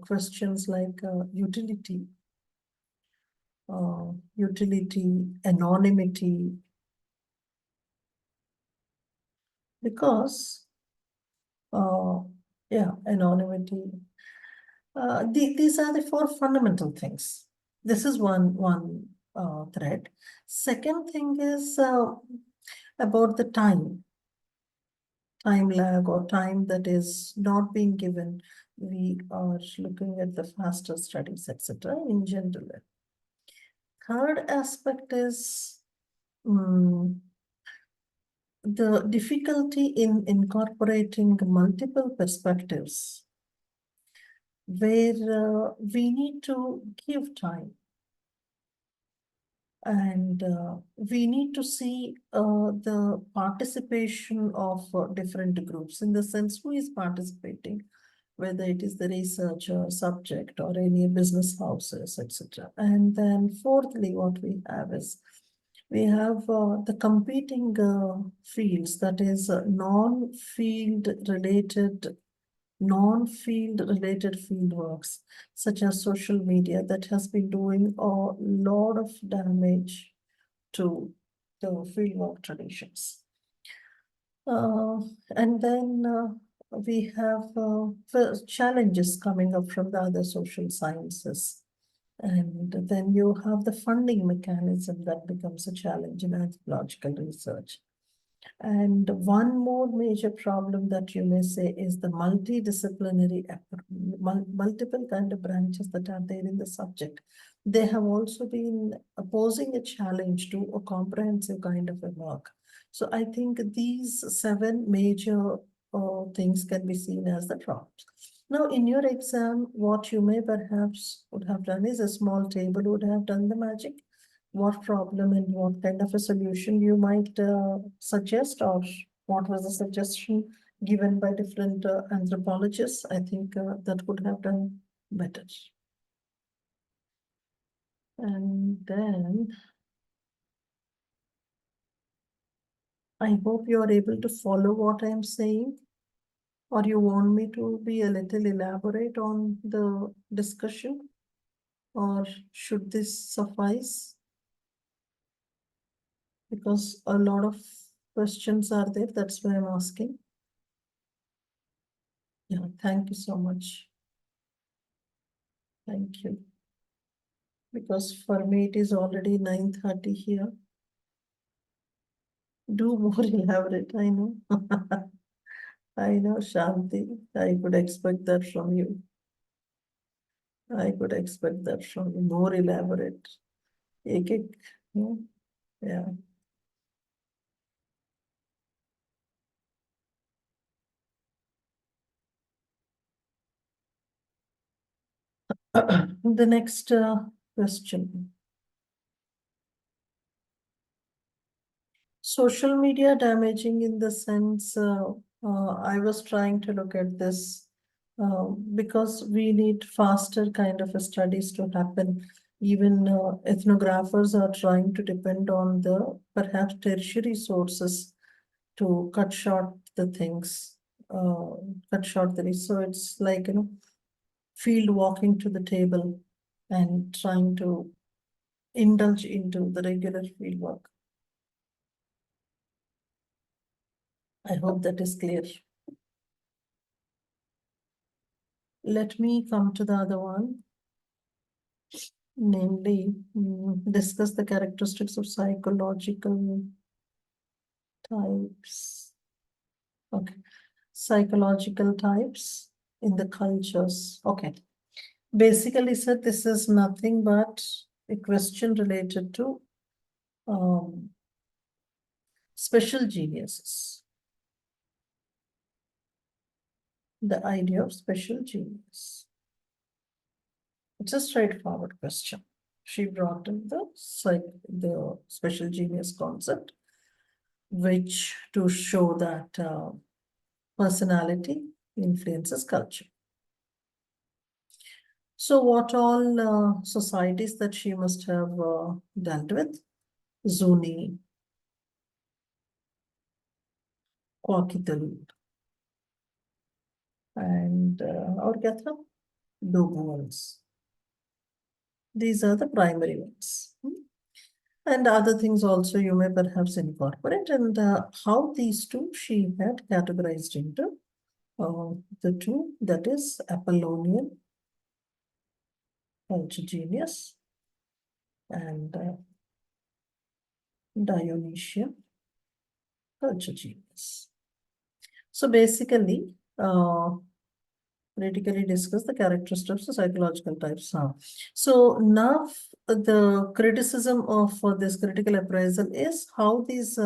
questions like utility, anonymity, because, uh, yeah, anonymity. These are the four fundamental things. This is one thread. Second thing is about the time lag or time that is not being given. We are looking at the faster studies, etc. in general. Third aspect is the difficulty in incorporating multiple perspectives, where we need to give time. And we need to see the participation of different groups, in the sense who is participating, whether it is the researcher, subject, or any business houses, etc. And then fourthly, what we have is we have the competing fields, that is non-field related field works, such as social media, that has been doing a lot of damage to the fieldwork traditions. And then we have challenges coming up from the other social sciences. And then you have the funding mechanism that becomes a challenge in anthropological research. And one more major problem that you may say is the multidisciplinary, multiple kind of branches that are there in the subject. They have also been posing a challenge to a comprehensive kind of a work. So I think these 7 major things can be seen as the problems. Now, in your exam, what you may perhaps would have done is a small table would have done the magic. What problem and what kind of a solution you might suggest, or what was the suggestion given by different anthropologists? I think that would have done better. And then I hope you are able to follow what I am saying, or you want me to be a little elaborate on the discussion, or should this suffice? Because a lot of questions are there, that's why I'm asking. Yeah, thank you so much. Thank you. Because for me, it is already 9:30 here. Do more elaborate, I know. I know, Shanti. I could expect that from you. I could expect that from you. More elaborate. Ek, yeah. The next question. Social media damaging in the sense, I was trying to look at this because we need faster kind of a studies to happen. Even ethnographers are trying to depend on the perhaps tertiary sources to cut short the things, cut short the research. It's like, field walking to the table and trying to indulge into the regular field work. I hope that is clear. Let me come to the other one, namely, discuss the characteristics of psychological types. Okay, psychological types in the cultures. Okay, basically, sir, this is nothing but a question related to special geniuses. The idea of special genius. It's a straightforward question. She brought in the special genius concept, which to show that personality influences culture. So what all societies that she must have dealt with? Zuni, Kwakitalu, and और क्या था? Dobuans. These are the primary ones. And other things also you may perhaps incorporate, and how these two she had categorized into the two, that is Apollonian culture genius and Dionysian culture genius. So basically, critically discuss the characteristics of psychological types now. So now the criticism of this critical appraisal is how these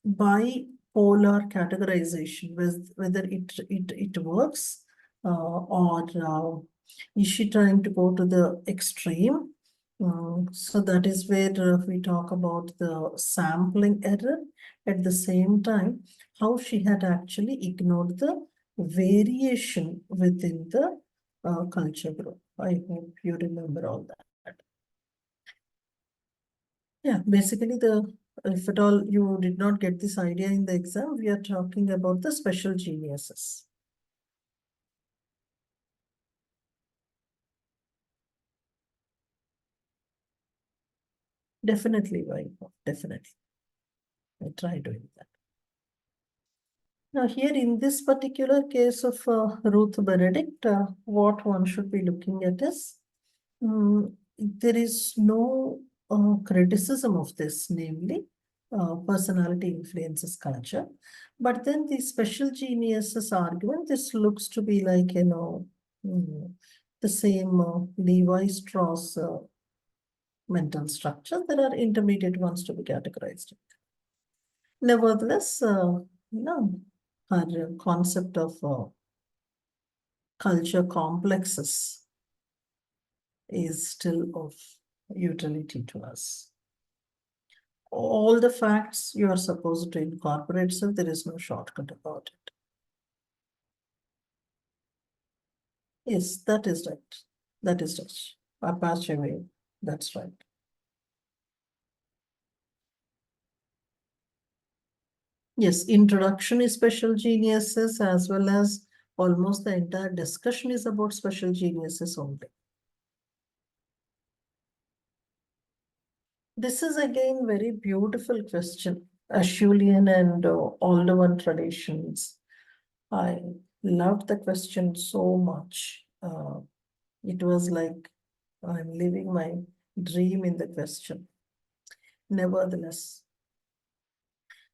bipolar categorization, whether it works or is she trying to go to the extreme, So that is where we talk about the sampling error. At the same time, how she had actually ignored the variation within the culture group. I hope you remember all that. Yeah, basically if at all you did not get this idea in the exam, we are talking about the special geniuses. Definitely, Vaibhav, definitely. I try doing that. Now, here in this particular case of Ruth Benedict, what one should be looking at is there is no criticism of this, namely, personality influences culture. But then the special geniuses argument, this looks to be like, mm, the same Levi Strauss mental structure. There are intermediate ones to be categorized. Nevertheless, no, her concept of culture complexes is still of utility to us. All the facts you are supposed to incorporate, so there is no shortcut about it. Yes, that is right. That is right. Apache way. That's right. Yes, introduction is special geniuses as well as almost the entire discussion is about special geniuses only. This is again very beautiful question. Acheulean and Oldowan traditions. I loved the question so much. It was like I'm living my dream in the question. Nevertheless,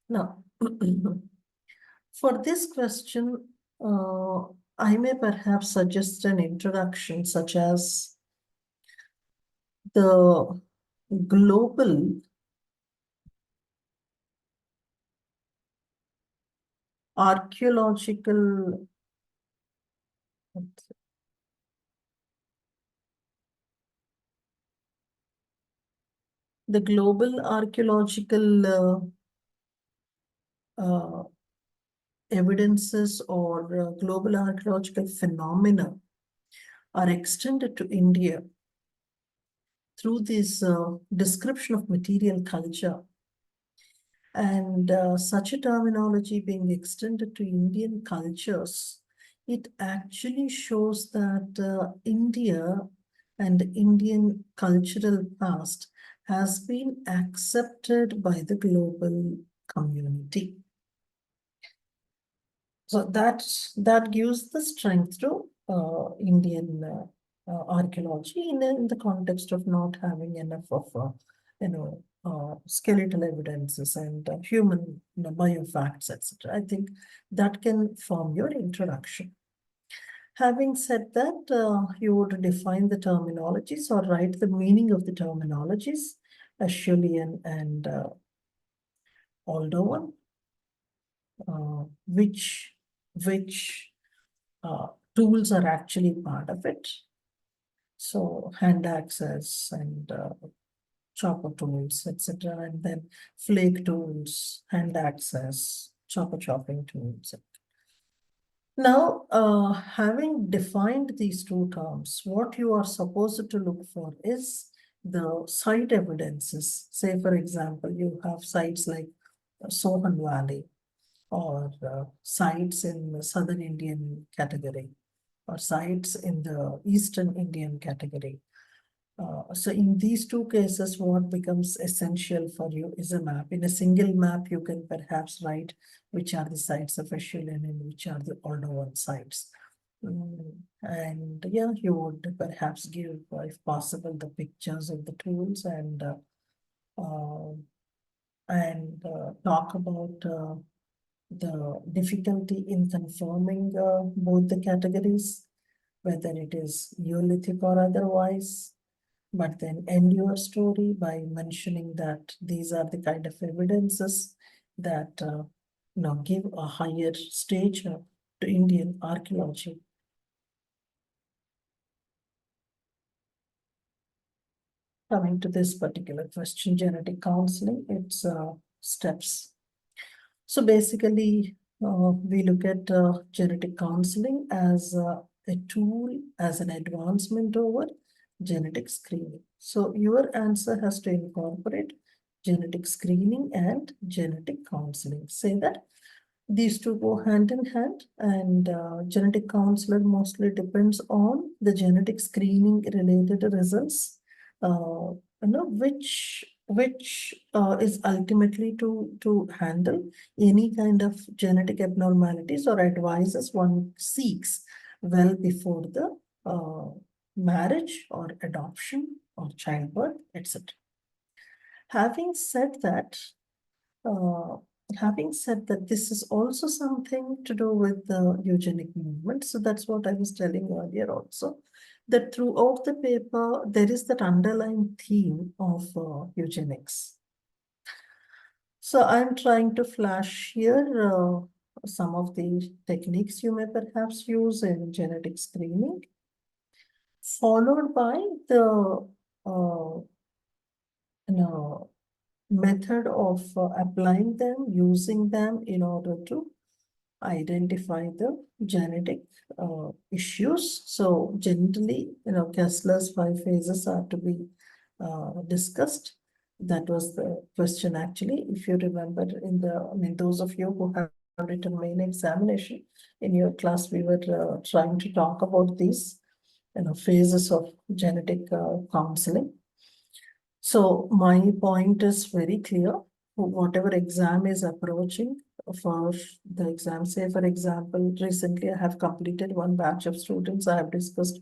now for this question, I may perhaps suggest an introduction such as the global archaeological the global archaeological uh, evidences or global archaeological phenomena are extended to India through this description of material culture. And such a terminology being extended to Indian cultures, it actually shows that India and Indian cultural past has been accepted by the global community. So that gives the strength to Indian archaeology in the context of not having enough of skeletal evidences and human biofacts, etc. I think that can form your introduction. Having said that, you would define the terminologies or write the meaning of the terminologies, Acheulean and Oldowan, which uh, tools are actually part of it. So hand access and chopper tools, etc. And then flake tools, hand access, chopper chopping tools. Now, having defined these two terms, what you are supposed to look for is the site evidences. Say, for example, you have sites like Sohan Valley or sites in the Southern Indian category or sites in the Eastern Indian category. So in these two cases, what becomes essential for you is a map. In a single map, you can perhaps write which are the sites of Acheulean and which are the Oldowan sites. And yeah, you would perhaps give, if possible, the pictures of the tools and uh, talk about the difficulty in confirming both the categories, whether it is Neolithic or otherwise, but then end your story by mentioning that these are the kind of evidences that give a higher stage to Indian archaeology. coming to this particular question, genetic counseling, its steps. So basically, we look at genetic counseling as a tool, as an advancement over genetic screening. So your answer has to incorporate genetic screening and genetic counseling. Say that these two go hand in hand, and genetic counselor mostly depends on the genetic screening related results, which is ultimately to handle any kind of genetic abnormalities or advices one seeks well before the marriage or adoption or childbirth, etc. Having said that, uh, having said that, this is also something to do with the eugenic movement. So that's what I was telling earlier also, that throughout the paper, there is that underlying theme of eugenics. So I'm trying to flash here some of the techniques you may perhaps use in genetic screening, followed by the uh, you know, method of applying them, using them in order to identify the genetic issues. So generally, Kessler's 5 phases are to be discussed. That was the question actually. If you remember those of you who have written main examination in your class, we were trying to talk about these, phases of genetic counseling. So my point is very clear. Whatever exam is approaching for the exam, say for example, recently I have completed one batch of students. I have discussed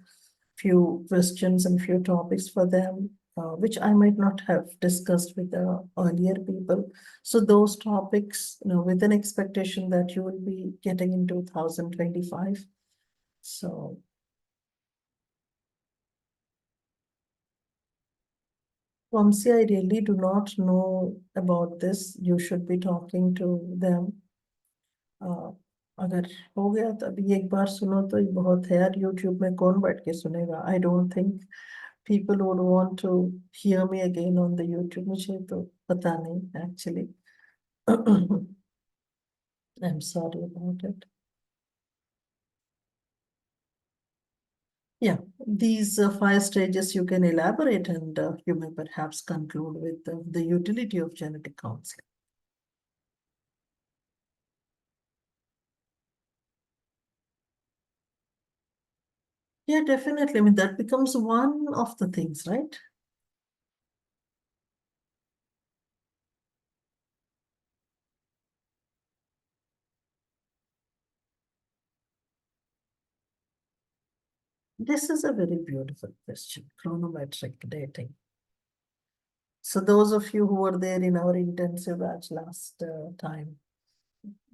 few questions and few topics for them, which I might not have discussed with the earlier people. So those topics, with an expectation that you will be getting in 2025. So Vamsi, I really do not know about this. You should be talking to them. अगर हो गया तो अभी एक बार सुनो तो ये बहुत है यार. यूट्यूब में कौन बैठ के सुनेगा? I don't think people would want to hear me again on the YouTube. मुझे तो पता नहीं actually. I'm sorry about it. Yeah, these 5 stages you can elaborate, and you may perhaps conclude with the utility of genetic counseling. Yeah, definitely. I mean, that becomes one of the things, right? This is a very beautiful question, chronometric dating. So those of you who were there in our intensive batch last time,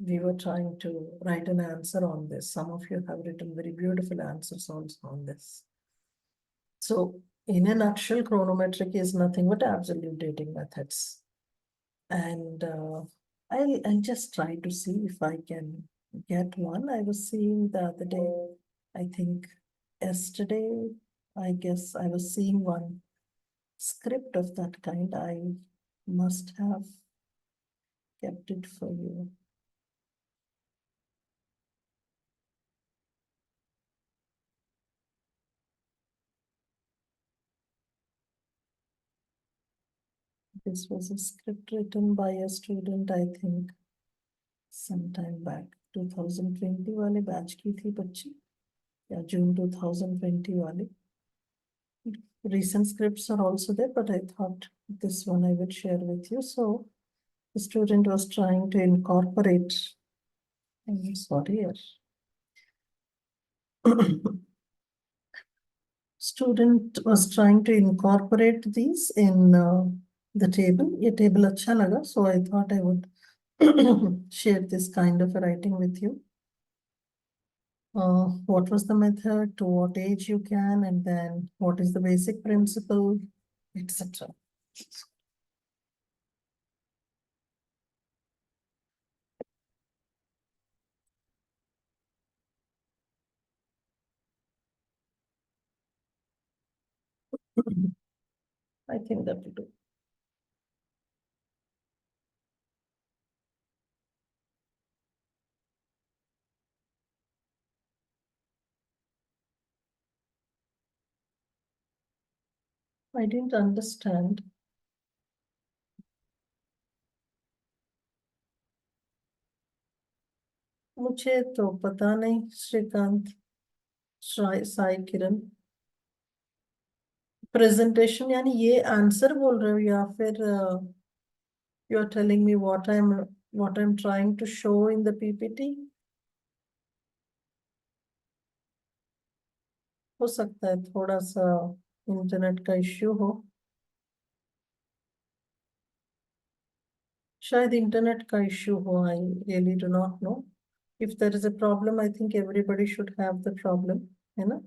we were trying to write an answer on this. Some of you have written very beautiful answers also on this. So in a nutshell, chronometric is nothing but absolute dating methods. And I'll just try to see if I can get one. I was seeing the other day, I think yesterday, I guess I was seeing one script of that kind. I must have kept it for you. This was a script written by a student, I think, sometime back. 2020 वाले batch की थी बच्ची, या June 2020 वाली. Recent scripts are also there, but I thought this one I would share with you. So the student was trying to incorporate, I'm sorry, student was trying to incorporate these in the table. ये table अच्छा लगा, so I thought I would share this kind of a writing with you. What was the method, to what age you can, and then what is the basic principle, etc. I think that will do. I didn't understand. मुझे तो पता नहीं श्रीकांत, साई किरण। Presentation यानी ये answer बोल रहे हो या फिर you are telling me what I am trying to show in the PPT? हो सकता है थोड़ा सा इंटरनेट का इश्यू हो, शायद इंटरनेट का इश्यू हो। I really do not know. If there is a problem I think everybody should have the problem, है ना?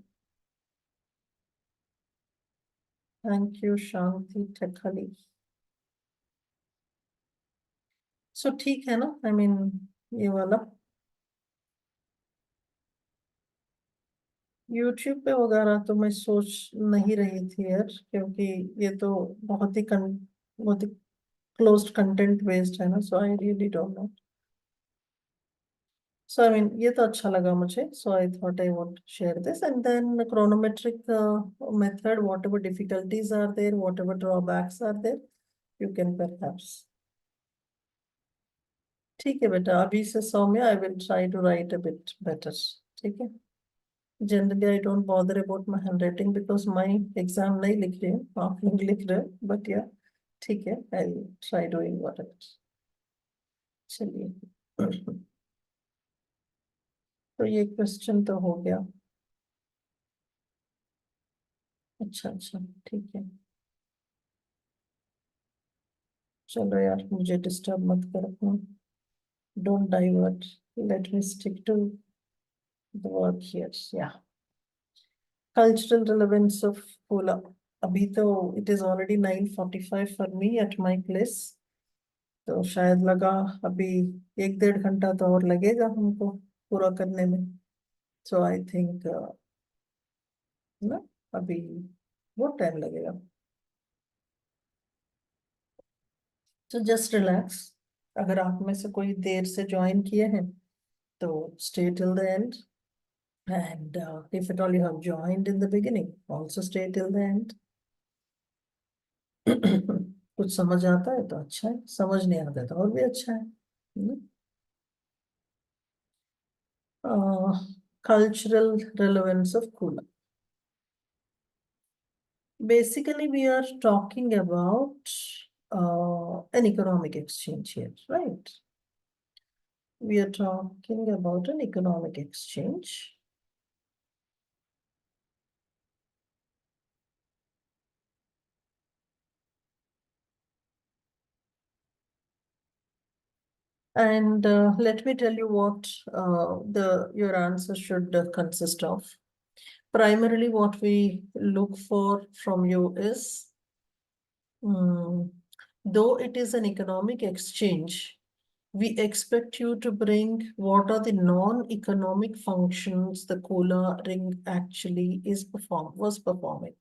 थैंक यू शांति ठक्खली। सो ठीक है ना, आई मीन ये वाला यूट्यूब पे वगैरह तो मैं सोच नहीं रही थी यार, क्योंकि ये तो बहुत ही क्लोज्ड कंटेंट बेस्ड है ना, so I really don't know. So I mean ये तो अच्छा लगा मुझे, so I thought I want share this and then chronometric method, whatever difficulties are there, whatever drawbacks are there, you can perhaps। ठीक है बेटा, अभी से Saumya I will try to write a bit better. ठीक है। Generally I don't bother about my handwriting because my exam नहीं लिख रही हूँ, आप लोग लिख रहे हो, बट या ठीक है, I try doing what ever. चलिए। तो ये क्वेश्चन तो हो गया। अच्छा अच्छा, ठीक है। चलो यार, मुझे डिस्टर्ब मत करो, don't divert, let me stick to the work here. या कल्चरल रिलेवेंस ऑफ कोला। अभी तो it is already 9:45 for me at my place, तो शायद लगा अभी 1-1.5 घंटा तो और लगेगा हमको पूरा करने में। सो आई थिंक ना, अभी बहुत टाइम लगेगा। तो जस्ट रिलैक्स। अगर आप में से कोई देर से ज्वाइन किए हैं तो stay till the end, and if at all you have joined in the beginning, also stay till the end। कुछ समझ आता है तो अच्छा है, समझ नहीं आता है तो और भी अच्छा है। Cultural relevance of Kula. Basically, we are talking about an economic exchange here, right? We are talking about an economic exchange. And let me tell you what your answer should consist of. Primarily, what we look for from you is, though it is an economic exchange, we expect you to bring what are the non-economic functions the cola ring actually was performing.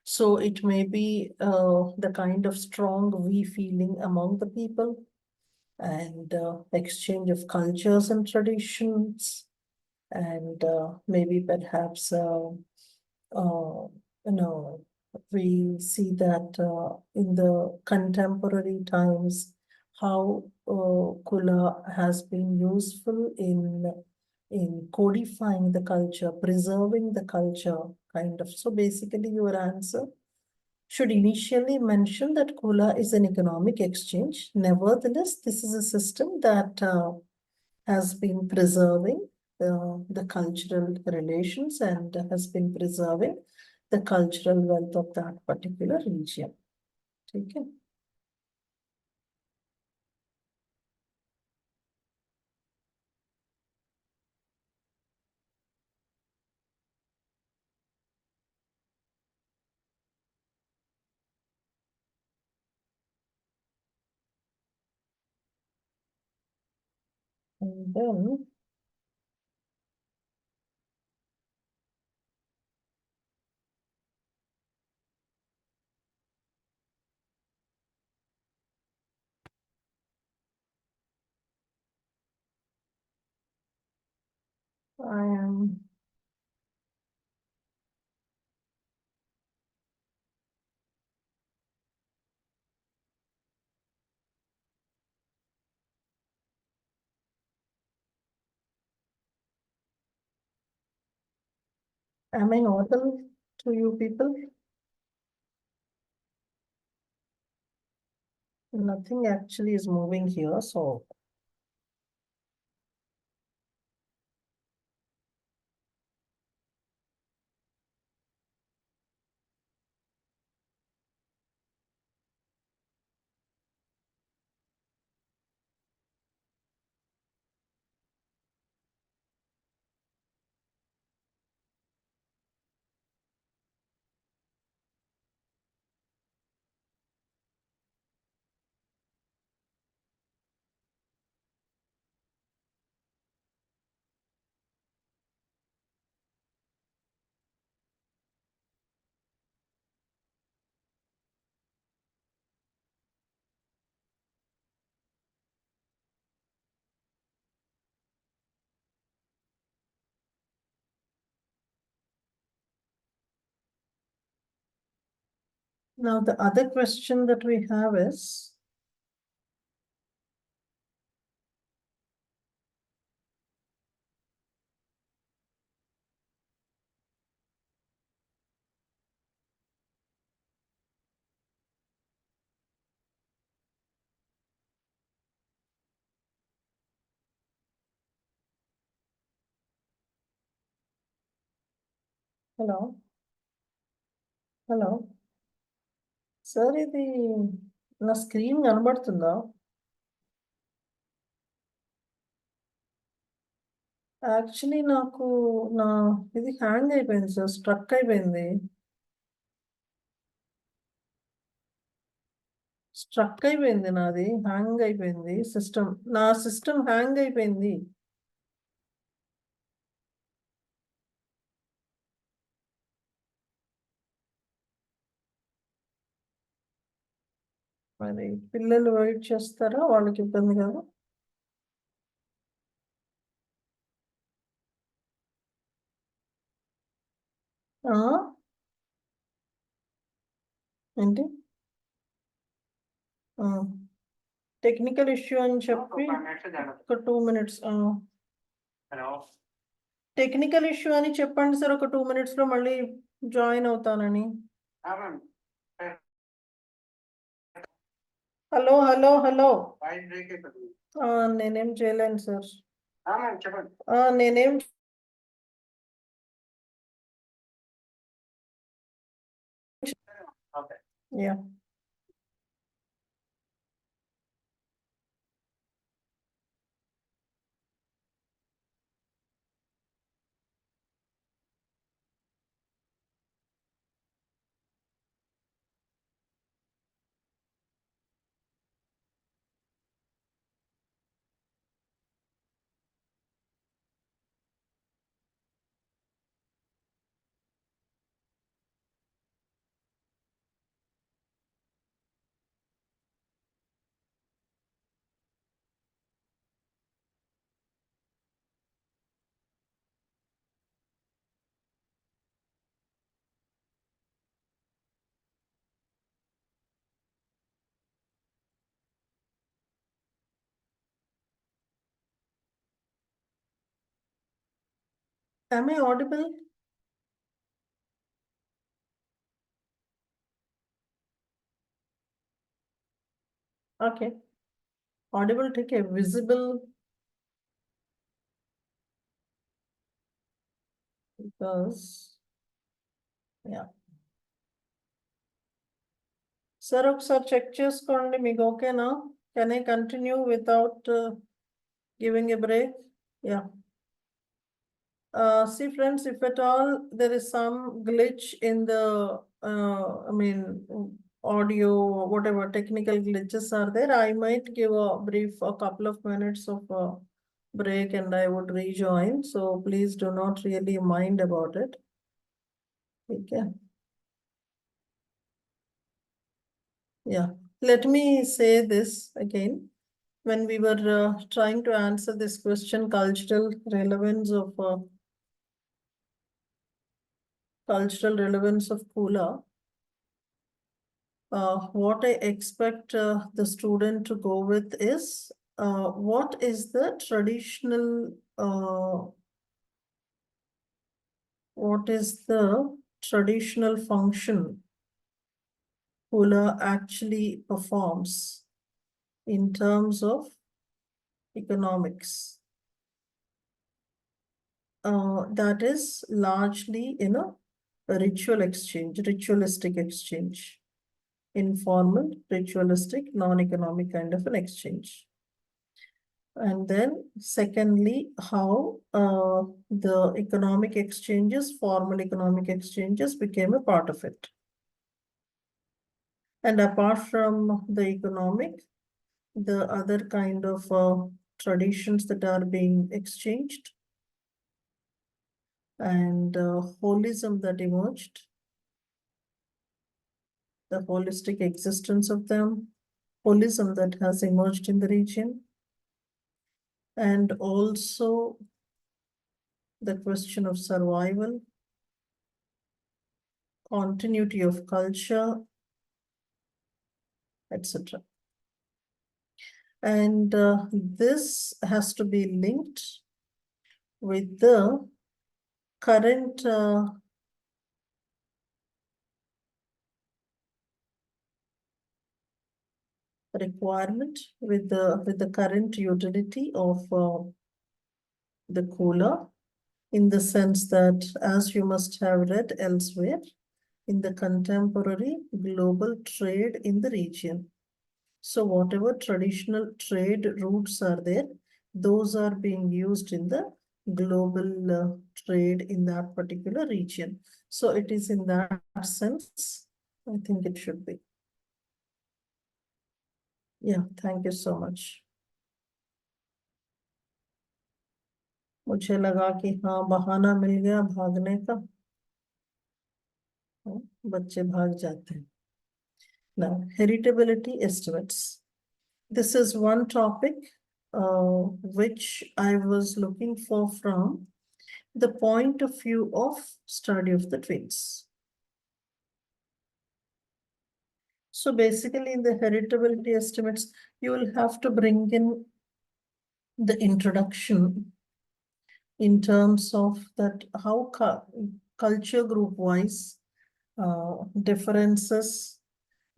So it may be the kind of strong we feeling among the people, and exchange of cultures and traditions, and maybe perhaps uh, you know we see that in the contemporary times how Kula has been useful in codifying the culture, preserving the culture, kind of. So basically, your answer should initially mention that Kula is an economic exchange. Nevertheless, this is a system that has been preserving the cultural relations and has been preserving the cultural wealth of that particular region. Okay. And then I am. Am I audible to you people? Nothing actually is moving here, so. Now, the other question that we have is, hello, hello. Sir ఇది నా screen కనబడుతుందా? Actually నాకు నా ఇది hang అయిపోయింది sir, struck అయిపోయింది. Struck అయిపోయింది నాది, హ్యాంగ్ అయిపోయింది సిస్టమ్. నా సిస్టమ్ హ్యాంగ్ అయిపోయింది. మరి పిల్లలు వెయిట్ చేస్తారా? వాళ్ళకి ఇబ్బంది కదా. ఆ? ఏంటి? టెక్నికల్ ఇష్యూ అని చెప్పి ఒక 2 minutes. టెక్నికల్ ఇష్యూ అని చెప్పండి సార్, ఒక 2 minutes లో మళ్ళీ జాయిన్ అవుతానని. Hello hello hello. నేనేం చేయలేను సార్. నేనేం yeah. Am I audible? Okay. Audible ठीक है. Visible because yeah. సార్ ఒకసారి చెక్ చేసుకోండి, మీకు ఓకేనా? Can I continue without giving a break? Yeah. See friends, if at all there is some glitch in the audio, whatever technical glitches are there, I might give a brief, a couple of minutes of break and I would rejoin. So please do not really mind about it. Okay. Yeah. Let me say this again. when we were trying to answer this question, cultural relevance of Kula, what I expect the student to go with is what is the traditional function Kula actually performs in terms of economics. That is largely a ritualistic exchange, informal, ritualistic, non-economic kind of an exchange. And then secondly, how the economic exchanges, formal economic exchanges became a part of it. And apart from the economic, the other kind of traditions that are being exchanged and holism that emerged, the holistic existence of them, holism that has emerged in the region, and also the question of survival, continuity of culture, etc. And this has to be linked with the current requirement, with the current utility of the Kula, in the sense that, as you must have read elsewhere, in the contemporary global trade in the region. So whatever traditional trade routes are there, those are being used in the global trade in that particular region. So it is in that sense, I think it should be. Yeah, thank you so much. मुझे लगा कि हाँ बहाना मिल गया भागने का, बच्चे भाग जाते हैं. Now, heritability estimates. This is one topic which I was looking for from the point of view of study of the twins. So basically in the heritability estimates, you will have to bring in the introduction in terms of that how culture group wise differences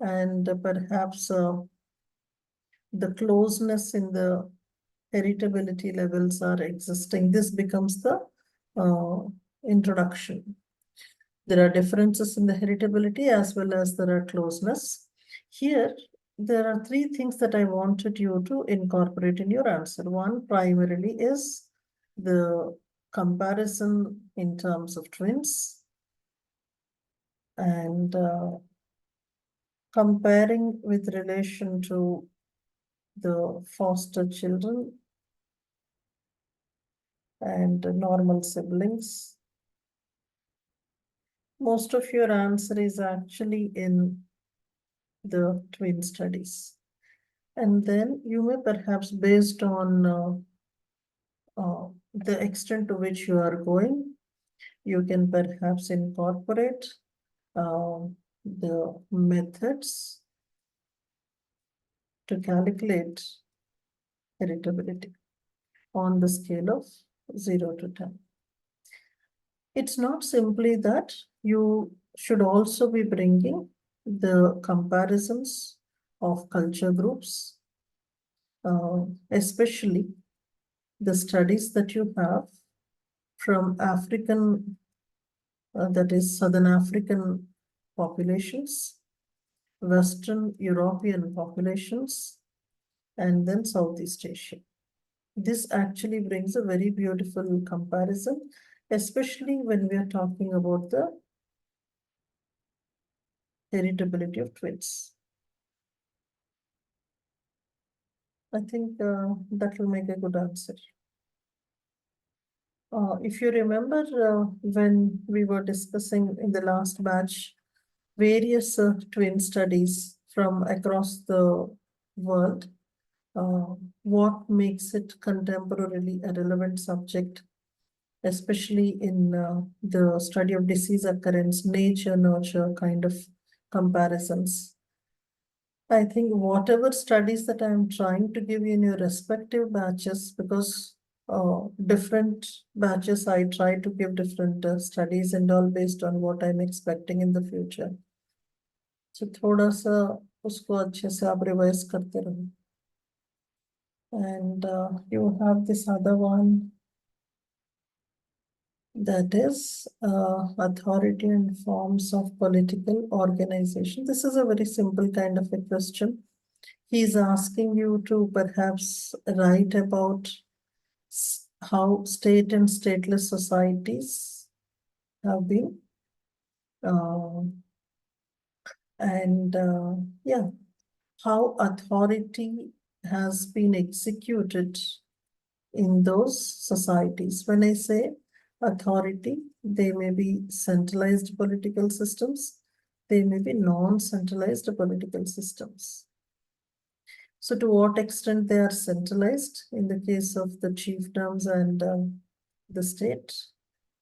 and perhaps the closeness in the heritability levels are existing. This becomes the introduction. There are differences in the heritability as well as there are closeness. Here, there are three things that I wanted you to incorporate in your answer. One primarily is the comparison in terms of twins and comparing with relation to the foster children and normal siblings. Most of your answer is actually in the twin studies. And then you may perhaps, based on the extent to which you are going, you can perhaps incorporate the methods to calculate heritability on the scale of 0 to 10. It's not simply that you should also be bringing the comparisons of culture groups, especially the studies that you have from African, that is Southern African populations, Western European populations, and then Southeast Asia. This actually brings a very beautiful comparison, especially when we are talking about the heritability of twins. I think that will make a good answer. If you remember when we were discussing in the last batch various twin studies from across the world, what makes it contemporarily a relevant subject, especially in the study of disease occurrence, nature, nurture kind of comparisons. I think whatever studies that I'm trying to give you in your respective batches, because different batches, I try to give different studies and all based on what I'm expecting in the future. So थोड़ा सा उसको अच्छे से आप revise करते रहो. And you have this other one, that is authority and forms of political organization. This is a very simple kind of a question. He's asking you to perhaps write about how state and stateless societies have been. And yeah, how authority has been executed in those societies. When I say authority, they may be centralized political systems, they may be non-centralized political systems. So to what extent they are centralized in the case of the chiefdoms and the state,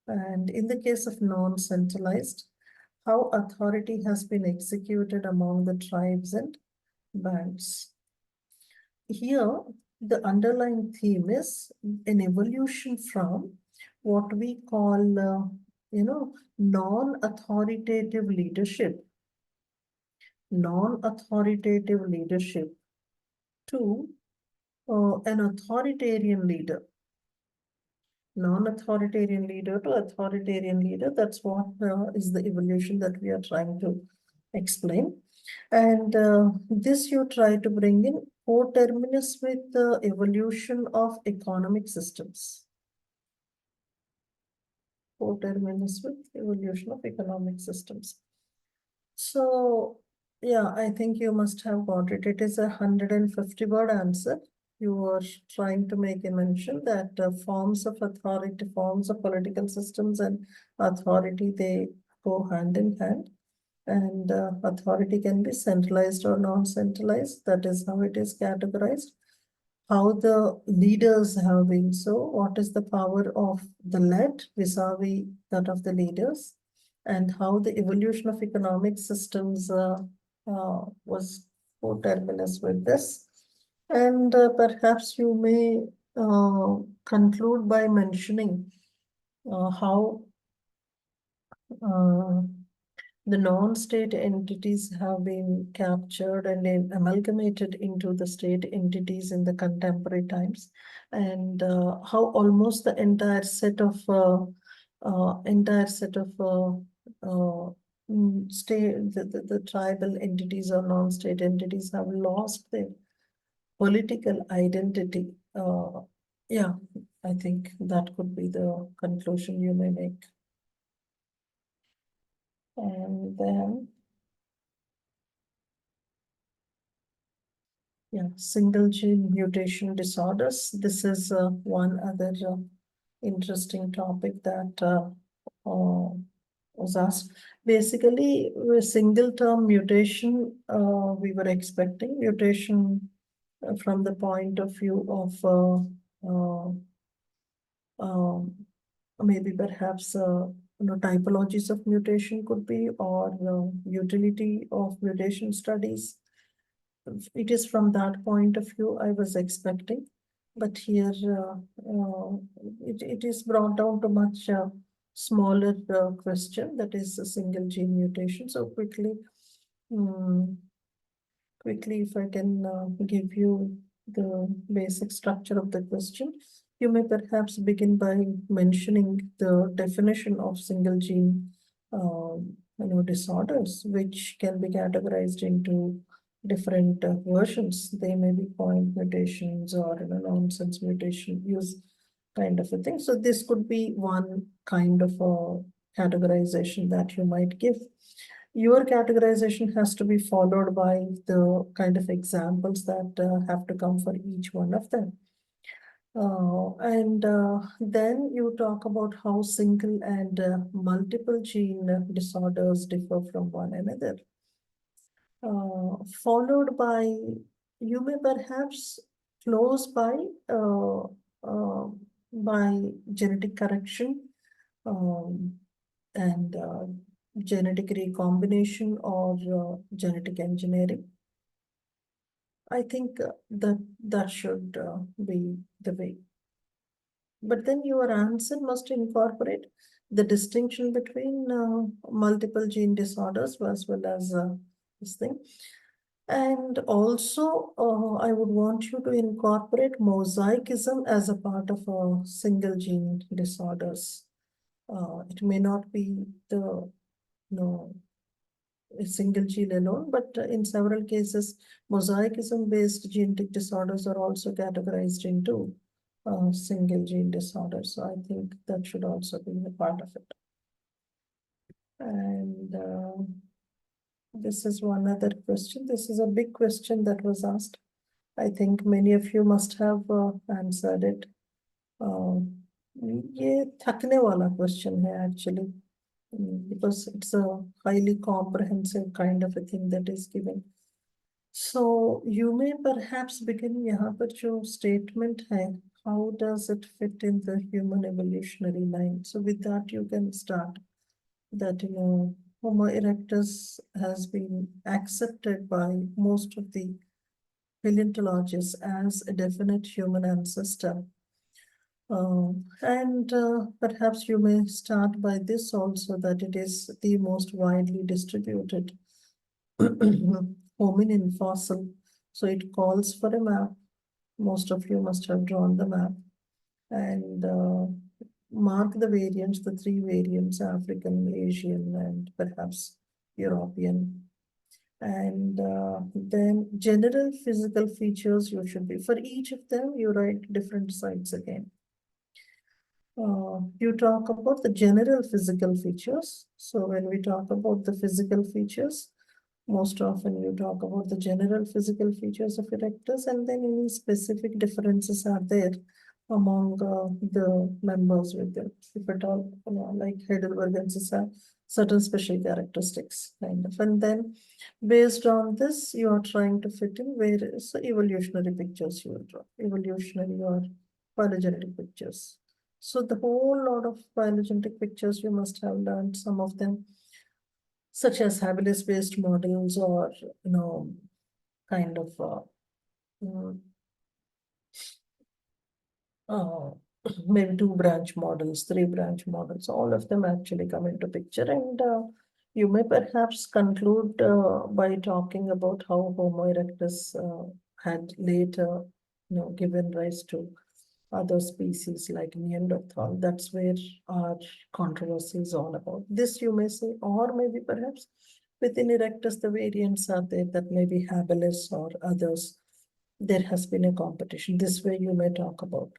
and in the case of non-centralized, how authority has been executed among the tribes and bands. Here, the underlying theme is an evolution from what we call, non-authoritative leadership to an authoritarian leader. Non-authoritarian leader to authoritarian leader. That's what is the evolution that we are trying to explain. And this you try to bring in coterminous with the evolution of economic systems. Coterminous with evolution of economic systems. So, yeah, I think you must have got it. It is a 150-word answer. You are trying to make a mention that forms of authority, forms of political systems and authority, they go hand in hand. And authority can be centralized or non-centralized. That is how it is categorized. How the leaders have been. So what is the power of the led vis-a-vis that of the leaders? And how the evolution of economic systems was coterminous with this. And perhaps you may conclude by mentioning how the non-state entities have been captured and amalgamated into the state entities in the contemporary times, and how almost the entire set of state the tribal entities or non-state entities have lost their political identity. Yeah, I think that could be the conclusion you may make. And then, yeah, single gene mutation disorders. This is one other interesting topic that was asked. Basically, a single term mutation, we were expecting mutation from the point of view of maybe perhaps typologies of mutation could be, or utility of mutation studies. It is from that point of view I was expecting, but here it is brought down to much smaller question, that is a single gene mutation. So quickly, if I can give you the basic structure of the question. You may perhaps begin by mentioning the definition of single gene disorders, which can be categorized into different versions. They may be point mutations or nonsense mutation use kind of a thing. So this could be one kind of a categorization that you might give. Your categorization has to be followed by the kind of examples that have to come for each one of them. And then you talk about how single and multiple gene disorders differ from one another. Followed by, you may perhaps close uh, uh, by genetic correction um, and genetic recombination or genetic engineering. I think that should be the way. But then your answer must incorporate the distinction between multiple gene disorders as well as this thing. And also, I would want you to incorporate mosaicism as a part of single gene disorders. It may not be the no a single gene alone, but in several cases, mosaicism-based genetic disorders are also categorized into single gene disorders. So I think that should also be a part of it. And this is one other question. This is a big question that was asked. I think many of you must have answered it. ये थकने वाला question है actually, because it's a highly comprehensive kind of a thing that is given. So you may perhaps begin यहाँ पर जो statement है, how does it fit in the human evolutionary line? So with that you can start that, Homo erectus has been accepted by most of the paleontologists as a definite human ancestor. And perhaps you may start by this also, that it is the most widely distributed hominin fossil. So it calls for a map. Most of you must have drawn the map. And mark the variants, the three variants, African, Asian, and perhaps European. And then general physical features you should be, for each of them, you write different sites again. You talk about the general physical features. So when we talk about the physical features, most often you talk about the general physical features of erectus, and then any specific differences are there among the members with them. If at all, like Heidelbergensis have certain special characteristics, kind of. And then based on this, you are trying to fit in various evolutionary pictures you will draw, evolutionary or phylogenetic pictures. So the whole lot of phylogenetic pictures you must have learned, some of them such as habilis-based models or, kind of mm, uh, maybe two branch models, three branch models, all of them actually come into picture. And you may perhaps conclude by talking about how Homo erectus had later, given rise to other species like Neanderthal. That's where our controversy is all about. This you may say, or maybe perhaps within erectus, the variants are there that may be habilis or others. There has been a competition. This way you may talk about.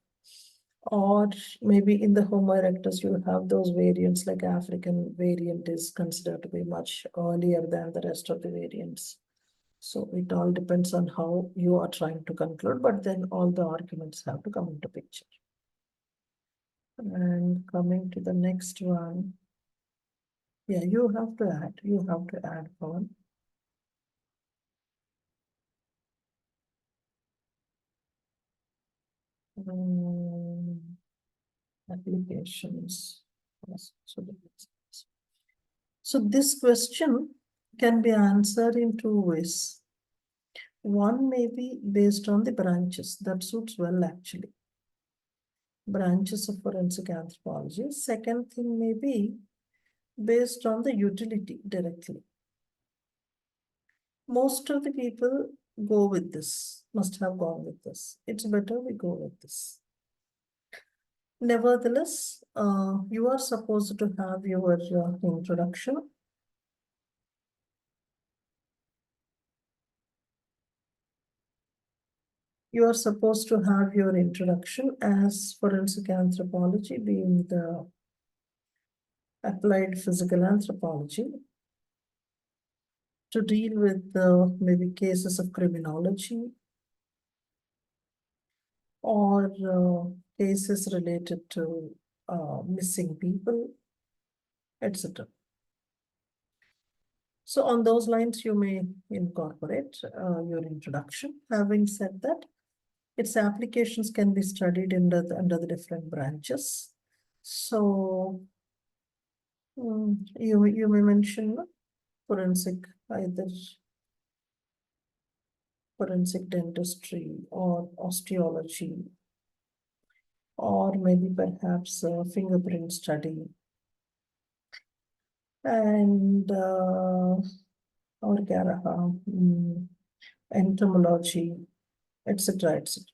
Or maybe in the Homo erectus, you have those variants, like African variant is considered to be much earlier than the rest of the variants. So it all depends on how you are trying to conclude, but then all the arguments have to come into picture. And coming to the next one, yeah, you have to add one. Applications. Yes, so this question can be answered in two ways. One may be based on the branches. That suits well, actually. Branches of forensic anthropology. Second thing may be based on the utility directly. Most of the people go with this, must have gone with this. It's better we go with this. Nevertheless, you are supposed to have your introduction. You are supposed to have your introduction as forensic anthropology being the applied physical anthropology to deal with maybe cases of criminology or cases related to missing people, etc. So on those lines, you may incorporate your introduction. Having said that, its applications can be studied under the different branches. So you may mention forensic, either forensic dentistry or osteology, or maybe perhaps fingerprint study, and or entomology, etc. etc.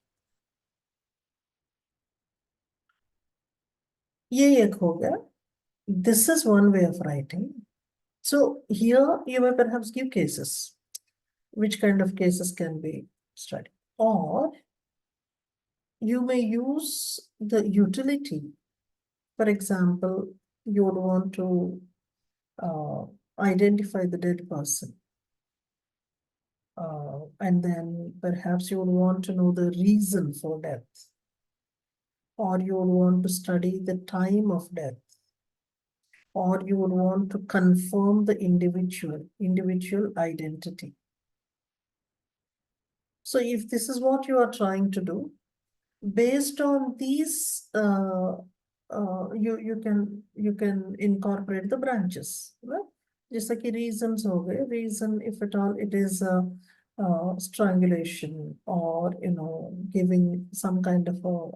ये एक हो गया. This is one way of writing. So here you may perhaps give cases. Which kind of cases can be studied? Or you may use the utility. For example, you would want to identify the dead person. And then perhaps you would want to know the reason for death. Or you would want to study the time of death. Or you would want to confirm the individual identity. So if this is what you are trying to do, based on these, you can incorporate the branches, right? Just like reasons हो गए, reason if at all it is strangulation, or giving some kind of a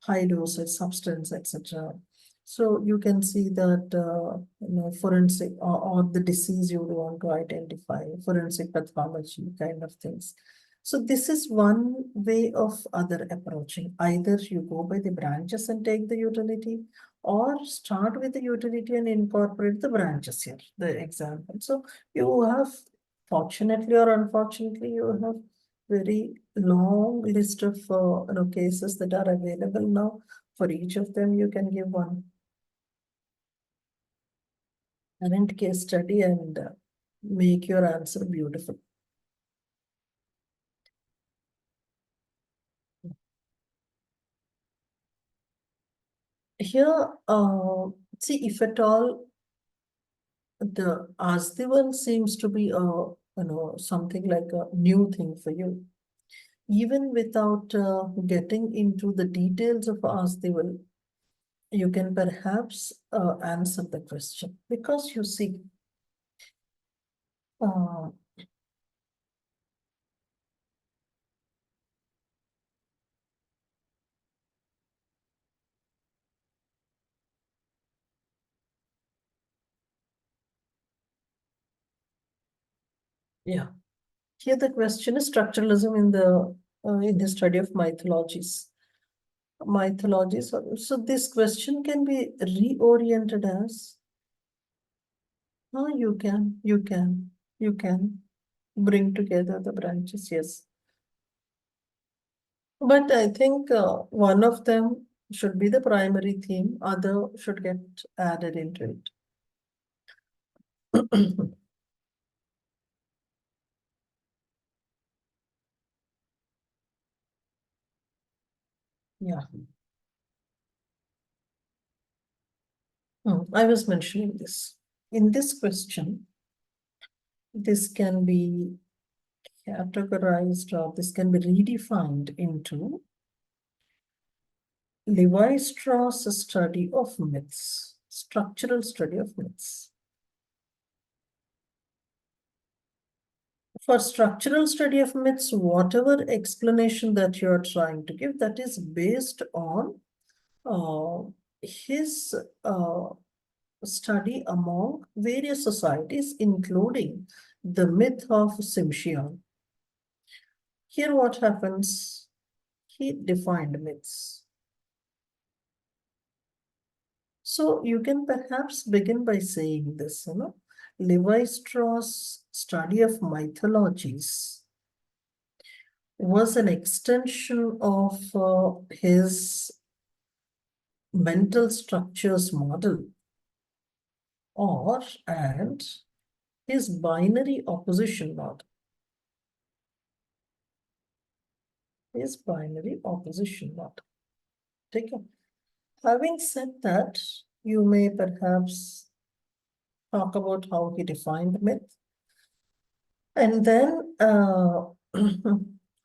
high dosage substance, etc. So you can see that forensic, or the disease you would want to identify, forensic pathology kind of things. So this is one way of other approaching. Either you go by the branches and take the utility, or start with the utility and incorporate the branches here, the example. So you have, fortunately or unfortunately, you have very long list of cases that are available now. For each of them, you can give one current case study and make your answer beautiful. Here, see, if at all the Asdivan seems to be something like a new thing for you, even without getting into the details of Asdivan, you can perhaps answer the question, because you see, yeah. Here the question is structuralism in the study of mythologies. So this question can be reoriented as, you can bring together the branches, yes. But I think one of them should be the primary theme, other should get added into it. Yeah. I was mentioning this. In this question, this can be categorized, or this can be redefined into Levi-Strauss' study of myths, structural study of myths. For structural study of myths, whatever explanation that you're trying to give, that is based on his study among various societies, including the myth of Simshian. Here what happens? He defined myths. So you can perhaps begin by saying this, Levi-Strauss' study of mythologies was an extension of his mental structures model, and his binary opposition model. His binary opposition model. Take it. Having said that, you may perhaps talk about how he defined myth. And then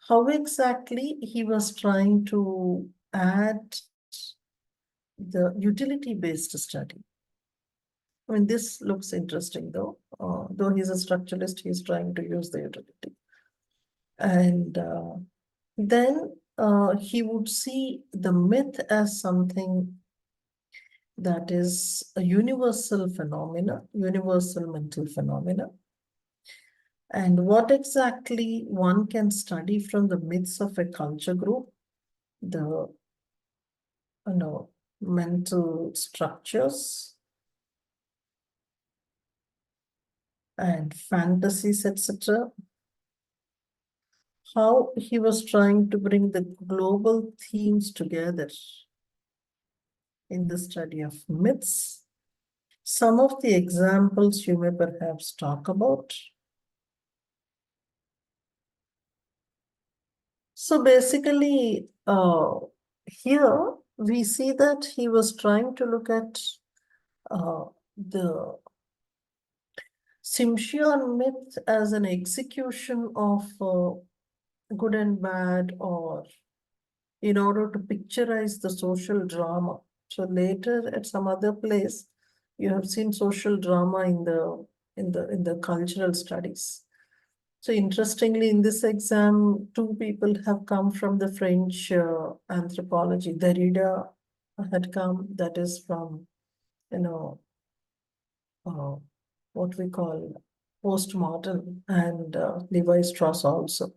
how exactly he was trying to add the utility-based study. I mean, this looks interesting though. Though he's a structuralist, he's trying to use the utility. And then he would see the myth as something that is a universal phenomena, universal mental phenomena. And what exactly one can study from the myths of a culture group, the mental structures and fantasies, etc. How he was trying to bring the global themes together in the study of myths. Some of the examples you may perhaps talk about. So basically, here we see that he was trying to look at the Tsimshian myth as an execution of good and bad, or in order to picturize the social drama. So later at some other place, you have seen social drama in the cultural studies. So interestingly, in this exam, two people have come from the French anthropology. Derrida had come, that is from, you know, uh, what we call postmodern, and Levi Strauss also.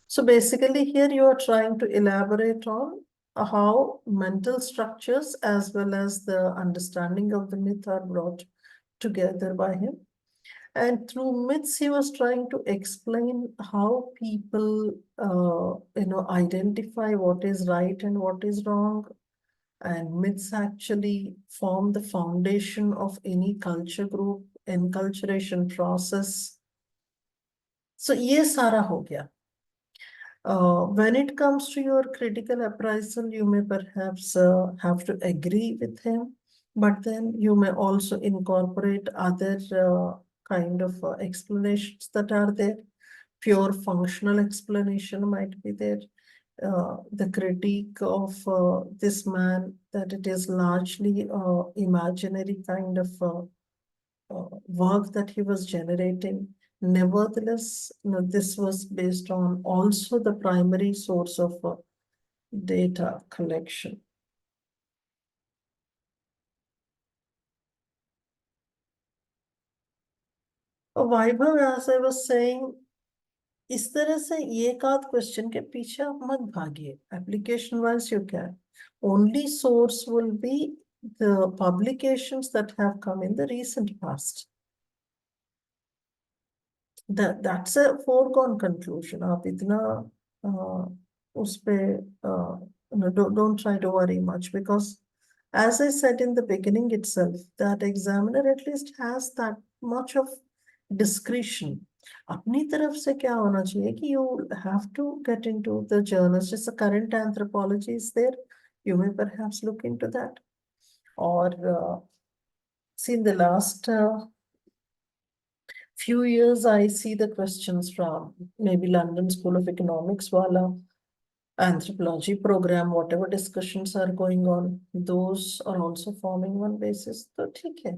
So basically here you are trying to elaborate on how mental structures as well as the understanding of the myth are brought together by him. And through myths, he was trying to explain how people, identify what is right and what is wrong. And myths actually form the foundation of any culture group, enculturation process. So ये सारा हो गया. When it comes to your critical appraisal, you may perhaps have to agree with him, but then you may also incorporate other kind of explanations that are there. Pure functional explanation might be there. The critique of this man, that it is largely imaginary kind of work that he was generating. Nevertheless, this was based on also the primary source of data collection. Vaibhav, as I was saying, इस तरह से एक आध question के पीछे आप मत भागिए. Application wise you can. Only source will be the publications that have come in the recent past. That's a foregone conclusion. आप इतना उस पे don't try to worry much, because as I said in the beginning itself, that examiner at least has that much of discretion. अपनी तरफ से क्या होना चाहिए कि you have to get into the journals. Just the current anthropology is there. You may perhaps look into that. Or see, in the last few years, I see the questions from maybe London School of Economics wala anthropology program, whatever discussions are going on, those are also forming one basis. तो ठीक है.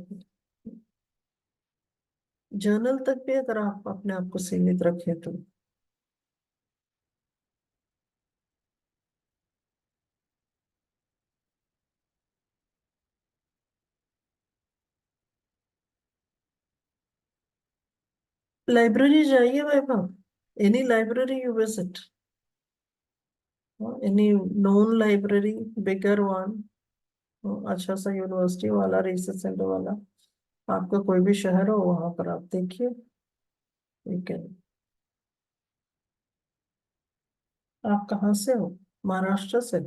Journal तक भी अगर आप अपने आप को सीमित रखें तो लाइब्रेरी जाइए Vaibhav. Any library you visit, any known library, bigger one, अच्छा सा यूनिवर्सिटी वाला, रिसर्च सेंटर वाला, आपका कोई भी शहर हो वहां पर आप देखिए. You can. आप कहाँ से हो? महाराष्ट्र से?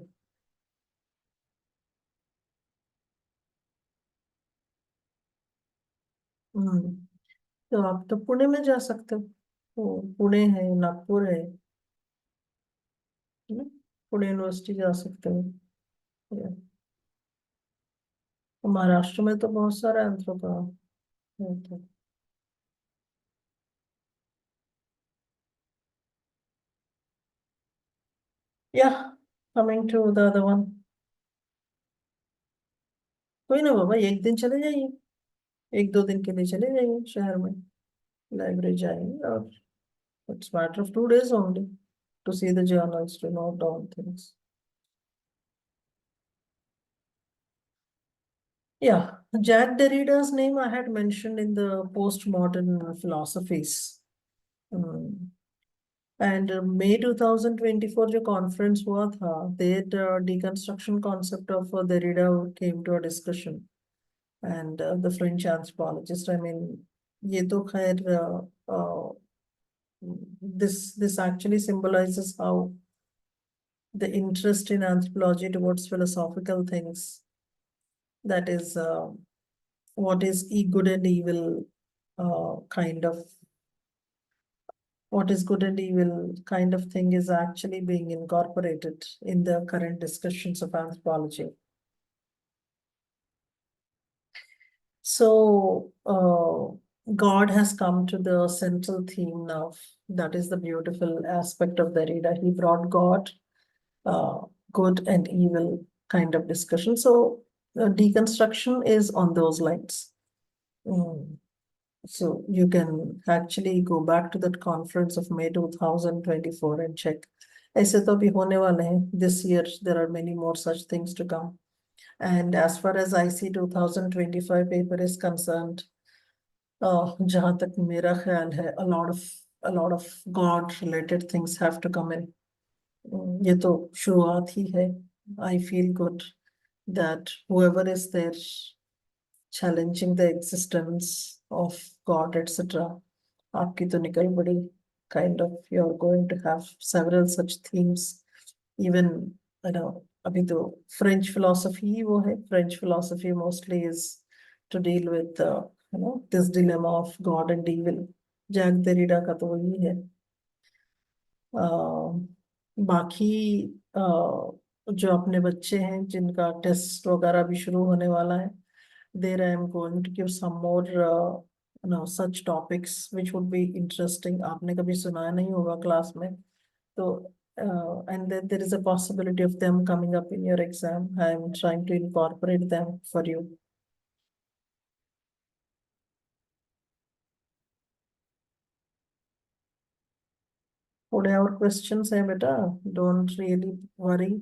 हम्म. तो आप तो पुणे में जा सकते हो. पुणे है, नागपुर है ना? पुणे यूनिवर्सिटी जा सकते हो. या, महाराष्ट्र में तो बहुत सारा एंथ्रोपा है तो. Yeah, coming to the other one. कोई ना बाबा, एक दिन चले जाइए, एक दो दिन के लिए चले जाइए शहर में, लाइब्रेरी जाइए, और it's matter of 2 days only to see the journals, to note down things. Yeah, Jack Derrida's name I had mentioned in the postmodern philosophies. Hmm. And May 2024 जो conference हुआ था, that deconstruction concept of Derrida came to a discussion. And the French anthropologist, I mean, ये तो खैर this actually symbolizes how the interest in anthropology towards philosophical things, that is what is good and evil, kind of what is good and evil kind of thing is actually being incorporated in the current discussions of anthropology. So God has come to the central theme now. That is the beautiful aspect of Derrida. He brought God, uh, good and evil kind of discussion. So deconstruction is on those lines. Mm. So you can actually go back to that conference of May 2024 and check. ऐसे तो अभी होने वाले हैं. This year there are many more such things to come. And as far as IC 2025 paper is concerned, जहाँ तक मेरा ख्याल है, a lot of God related things have to come in. ये तो शुरुआत ही है. I feel good that whoever is there challenging the existence of God, etc. आपकी तो निकल पड़ी. Kind of, you're going to have several such themes. Even, अभी तो French philosophy ही वो है. French philosophy mostly is to deal with this dilemma of God and evil. Jacques Derrida का तो वही है. बाकी जो अपने बच्चे हैं जिनका टेस्ट वगैरह भी शुरू होने वाला है, there I am going to give some more such topics which would be interesting. आपने कभी सुना नहीं होगा क्लास में, तो and then there is a possibility of them coming up in your exam. I am trying to incorporate them for you. थोड़े और questions हैं बेटा, डोंट रियली वरी.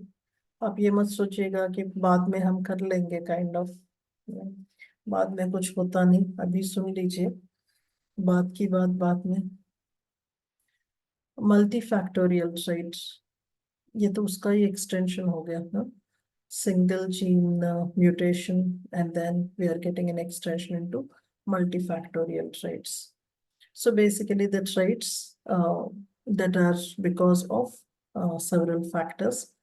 आप ये मत सोचिएगा कि बाद में हम कर लेंगे, काइंड ऑफ बाद में कुछ होता नहीं. अभी सुन लीजिए, बात की बात बात में. मल्टी फैक्टोरियल ट्रेट्स, ये तो उसका ही एक्सटेंशन हो गया ना. Single gene mutation, and then we are getting an extension into multifactorial traits. So basically the traits that are because of several factors.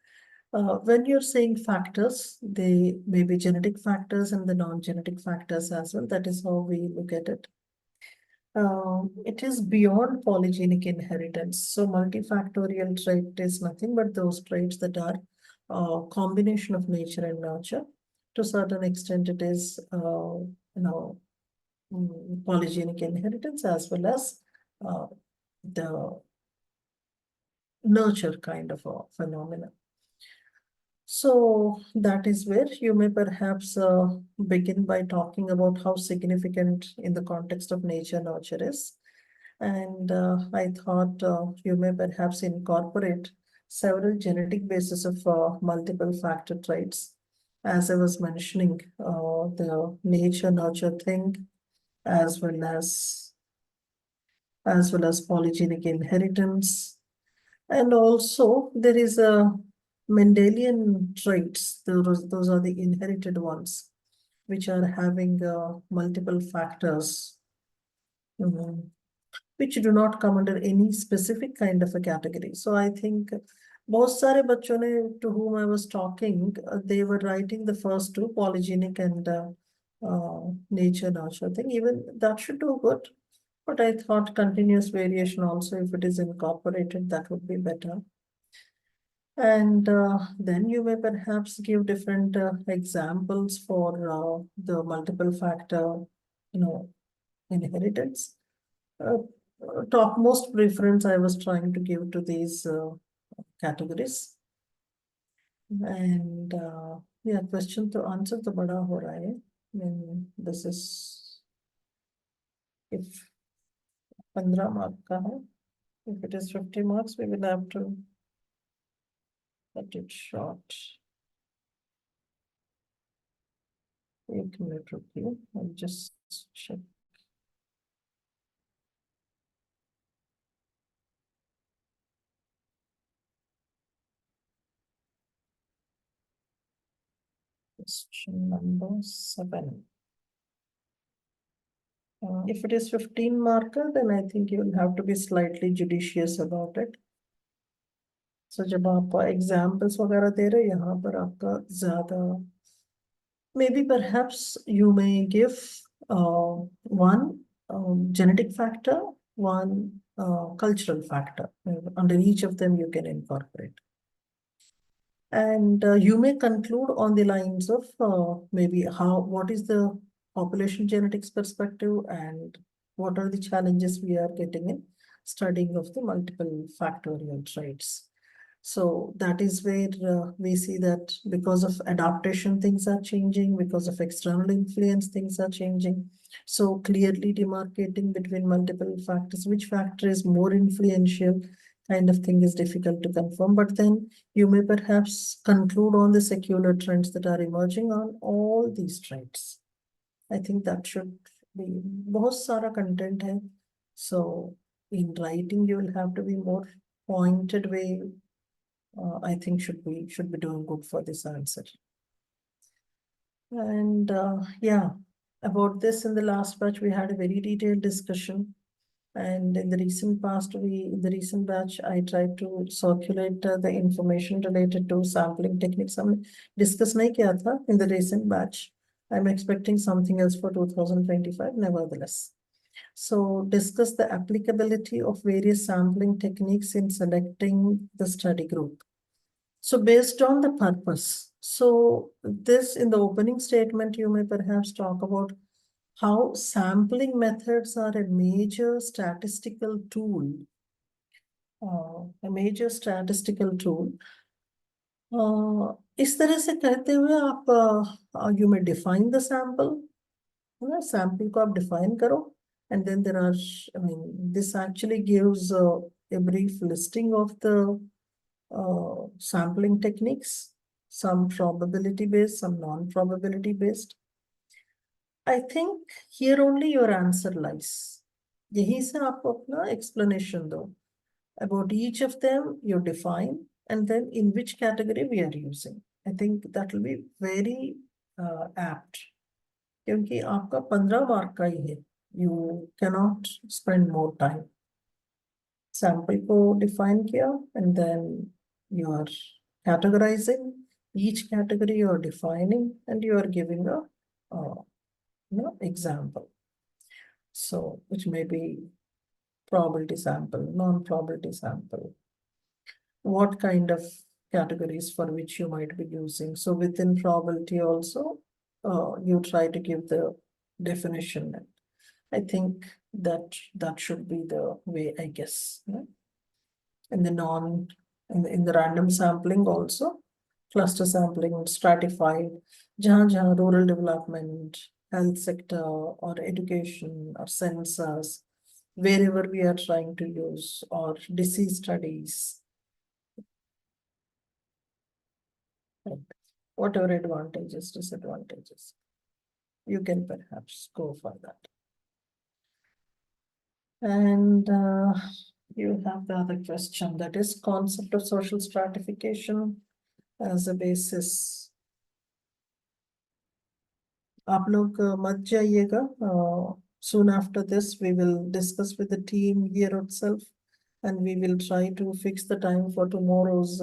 When you're saying factors, they may be genetic factors and the non-genetic factors as well. That is how we look at it. It is beyond polygenic inheritance. So multifactorial trait is nothing but those traits that are a combination of nature and nurture. To a certain extent, it is polygenic inheritance as well as the nurture kind of a phenomenon. So that is where you may perhaps begin by talking about how significant in the context of nature nurture is. And I thought you may perhaps incorporate several genetic bases of multiple factor traits. As I was mentioning, the nature nurture thing, as well as polygenic inheritance. And also there is a Mendelian traits. Those are the inherited ones, which are having multiple factors, which do not come under any specific kind of a category. So I think बहुत सारे बच्चों ने to whom I was talking, they were writing the first two, polygenic and nature nurture thing. Even that should do good. But I thought continuous variation also, if it is incorporated, that would be better. And then you may perhaps give different examples for the multiple factor, inheritance. Topmost preference I was trying to give to these categories. And yeah, question to answer तो बड़ा हो रहा है. I mean, this is if 15 mark का है. If it is 50 marks, we will have to cut it short. एक minute रुकिए, I'll just check. Question number 7. If it is 15 marker, then I think you will have to be slightly judicious about it. So जब आप examples वगैरह दे रहे, यहाँ पर आपका ज़्यादा, maybe perhaps you may give one genetic factor, one cultural factor. Under each of them, you can incorporate. And you may conclude on the lines of maybe what is the population genetics perspective and what are the challenges we are getting in studying of the multiple factorial traits. So that is where we see that because of adaptation, things are changing, because of external influence, things are changing. So clearly demarcating between multiple factors, which factor is more influential kind of thing is difficult to confirm. But then you may perhaps conclude on the secular trends that are emerging on all these traits. I think that should be बहुत सारा content है. So in writing, you will have to be more pointed way. I think should be doing good for this answer. And yeah, about this in the last batch, we had a very detailed discussion. And in the recent past, in the recent batch, I tried to circulate the information related to sampling techniques. हमने discuss नहीं किया था in the recent batch. I'm expecting something else for 2025, nevertheless. So discuss the applicability of various sampling techniques in selecting the study group. So based on the purpose. So this in the opening statement, you may perhaps talk about how sampling methods are a major statistical tool. इस तरह से कहते हुए आप you may define the sample. Sample को आप define करो. And then there are, I mean, this actually gives a brief listing of the sampling techniques, some probability based, some non-probability based. I think here only your answer lies. यहीं से आप अपना explanation दो. About each of them, you define, and then in which category we are using. I think that will be very apt. क्योंकि आपका 15 mark का ही है. You cannot spend more time. Sample को define किया, and then you are categorizing. Each category you are defining, and you are giving a example. So which may be probability sample, non-probability sample. What kind of categories for which you might be using. So within probability also, you try to give the definition. I think that should be the way, I guess. And the in the random sampling also, cluster sampling, stratified, jahan rural development, health sector, or education, or census, wherever we are trying to use, or disease studies. Whatever advantages, disadvantages, you can perhaps go for that. And you have the other question, that is concept of social stratification as a basis. आप लोग मत जाइएगा. Soon after this, we will discuss with the team here itself, and we will try to fix the time for tomorrow's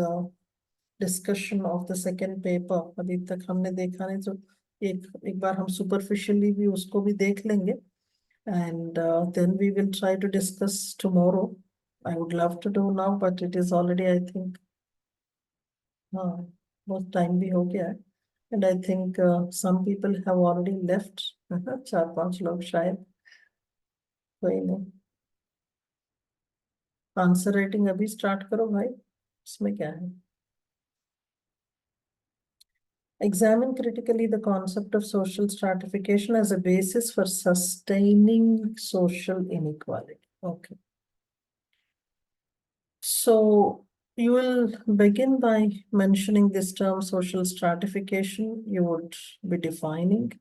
discussion of the second paper. अभी तक हमने देखा नहीं, तो एक बार हम superficially भी उसको भी देख लेंगे. And then we will try to discuss tomorrow. I would love to do now, but it is already, I think, बहुत time भी हो गया है. And I think some people have already left. 4-5 लोग शायद. कोई नहीं. आंसर राइटिंग अभी स्टार्ट करो भाई. इसमें क्या है? Examine critically the concept of social stratification as a basis for sustaining social inequality. Okay. So you will begin by mentioning this term social stratification. You would be defining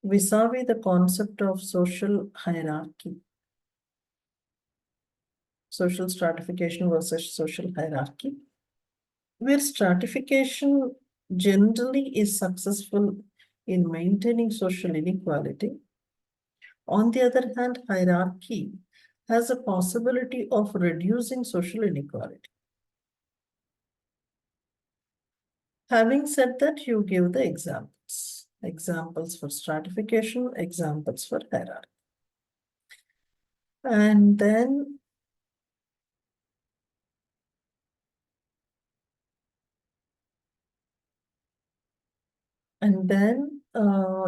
vis-a-vis the concept of social hierarchy. Social stratification versus social hierarchy, where stratification generally is successful in maintaining social inequality. On the other hand, hierarchy has a possibility of reducing social inequality. Having said that, you give the examples. Examples for stratification, examples for hierarchy. And then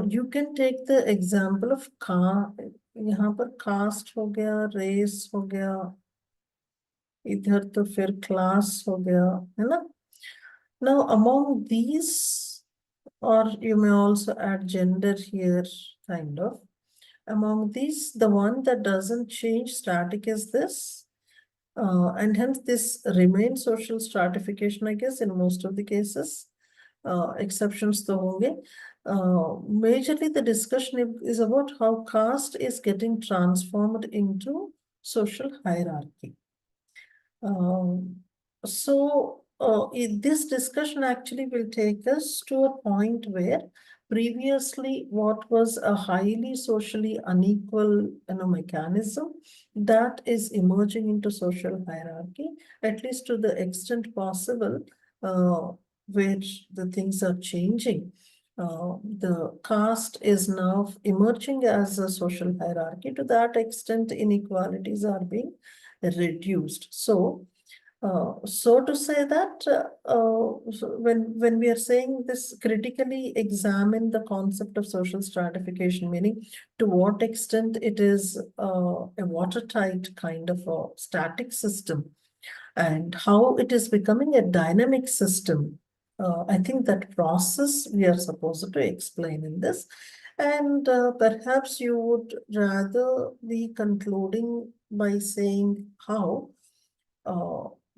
you can take the example of यहाँ पर caste हो गया, race हो गया, इधर तो फिर class हो गया, है ना? Now among these, or you may also add gender here, kind of. Among these, the one that doesn't change static is this. And hence this remains social stratification, I guess, in most of the cases. Exceptions to honge. Majorly the discussion is about how caste is getting transformed into social hierarchy. This discussion actually will take us to a point where previously what was a highly socially unequal mechanism that is emerging into social hierarchy, at least to the extent possible, where the things are changing. The caste is now emerging as a social hierarchy. To that extent, inequalities are being reduced. So to say that when we are saying this, critically examine the concept of social stratification, meaning to what extent it is a watertight kind of a static system and how it is becoming a dynamic system. I think that process we are supposed to explain in this. And perhaps you would rather be concluding by saying how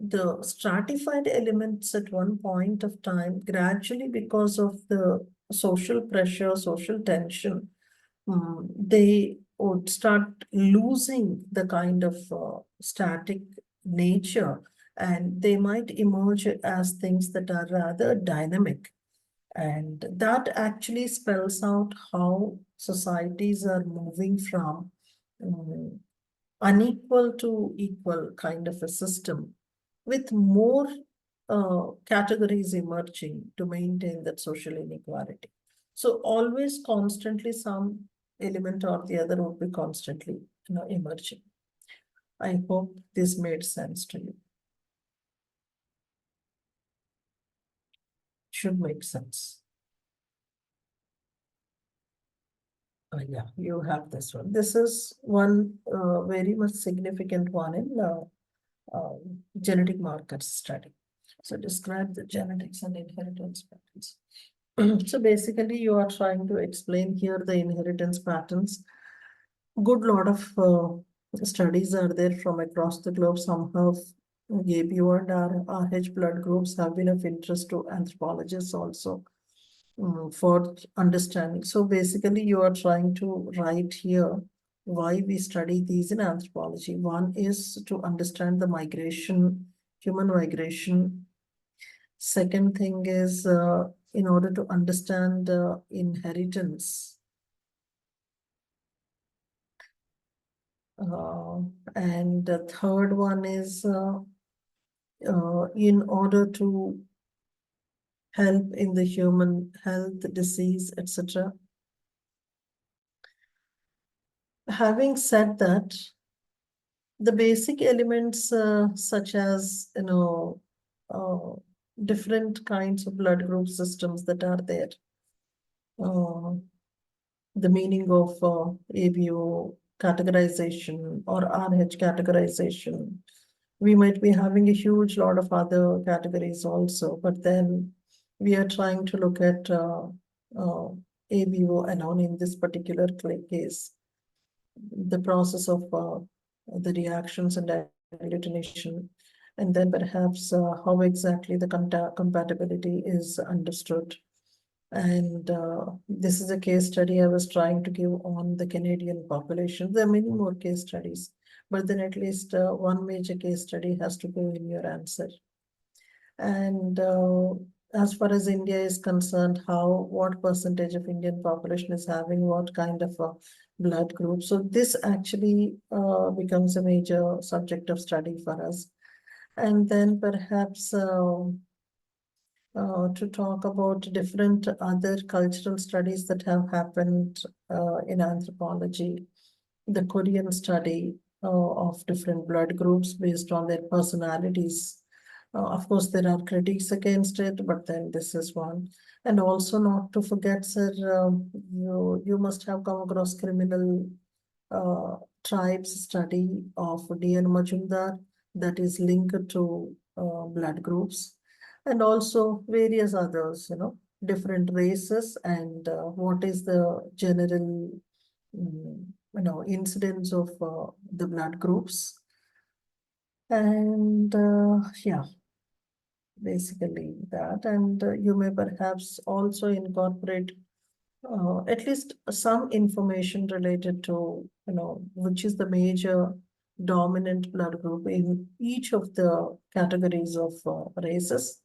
the stratified elements at one point of time, gradually because of the social pressure, social tension, they would start losing the kind of static nature, and they might emerge as things that are rather dynamic. And that actually spells out how societies are moving from unequal to equal kind of a system, with more categories emerging to maintain that social inequality. So always constantly some element or the other would be constantly emerging. I hope this made sense to you. Should make sense. Yeah, you have this one. This is one very much significant one in genetic markers study. So describe the genetics and inheritance patterns. So basically you are trying to explain here the inheritance patterns. Good lot of studies are there from across the globe. Some have ABO and RH blood groups have been of interest to anthropologists also for understanding. So basically you are trying to write here why we study these in anthropology. One is to understand the migration, human migration. Second thing is in order to understand inheritance. And the third one is in order to help in the human health, disease, etc. Having said that, the basic elements such as different kinds of blood group systems that are there, the meaning of ABO categorization or RH categorization. We might be having a huge lot of other categories also, but then we are trying to look at ABO alone in this particular case, the process of the reactions and agglutination, and then perhaps how exactly the compatibility is understood. And this is a case study I was trying to give on the Canadian population. There are many more case studies, but then at least one major case study has to go in your answer. And as far as India is concerned, what percentage of Indian population is having what kind of a blood group? So this actually becomes a major subject of study for us. And then perhaps to talk about different other cultural studies that have happened in anthropology. The Korean study of different blood groups based on their personalities. Of course, there are critiques against it, but then this is one. And also not to forget, sir, you must have come across criminal uh, tribes study of D.N. Majumdar that is linked to blood groups, and also various others, different races, and what is the general incidence of the blood groups. And yeah, basically that. And you may perhaps also incorporate at least some information related to, which is the major dominant blood group in each of the categories of races.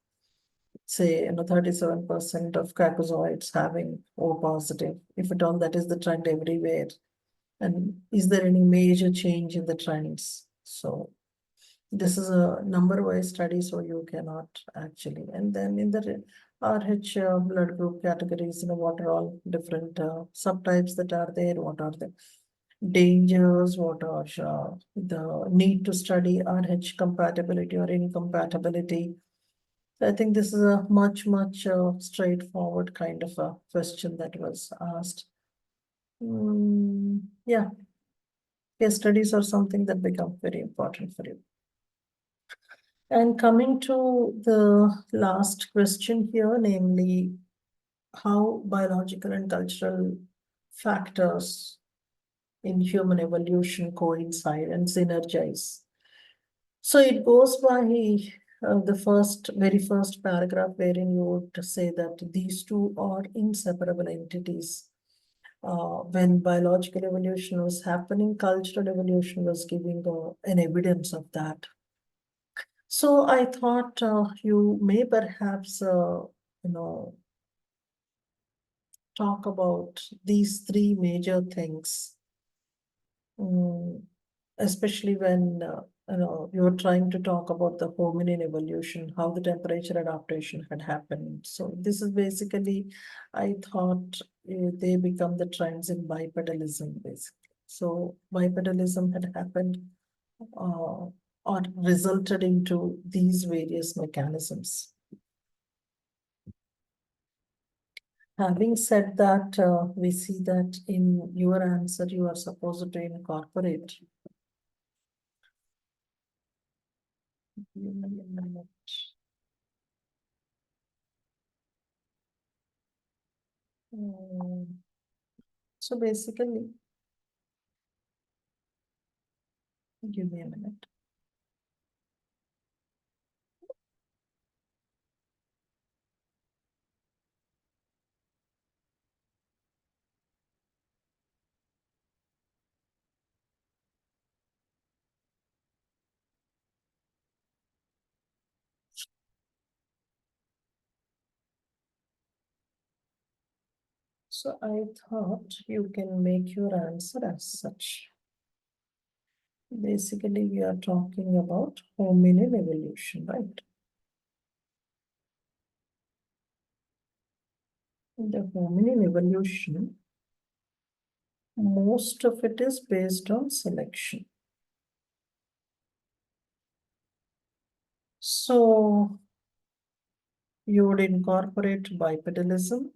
Say, 37% of Caucasoids having O positive. If at all, that is the trend everywhere. And is there any major change in the trends? So this is a number-wise study, so you cannot actually. And then in the RH blood group categories, what are all different subtypes that are there? What are the dangers? What are the need to study RH compatibility or incompatibility? I think this is a much, much straightforward kind of a question that was asked. Yeah, case studies are something that become very important for you. And coming to the last question here, namely how biological and cultural factors in human evolution coincide and synergize. So it goes by the very first paragraph wherein you would say that these two are inseparable entities. When biological evolution was happening, cultural evolution was giving an evidence of that. So I thought you may perhaps, talk about these three major things, especially when you're trying to talk about the hominin evolution, how the temperature adaptation had happened. So this is basically, I thought they become the trends in bipedalism, basically. So bipedalism had happened or resulted into these various mechanisms. Having said that, we see that in your answer, you are supposed to incorporate. So basically, give me a minute. So I thought you can make your answer as such. Basically, we are talking about hominin evolution, right? The hominin evolution, most of it is based on selection. So you would incorporate bipedalism,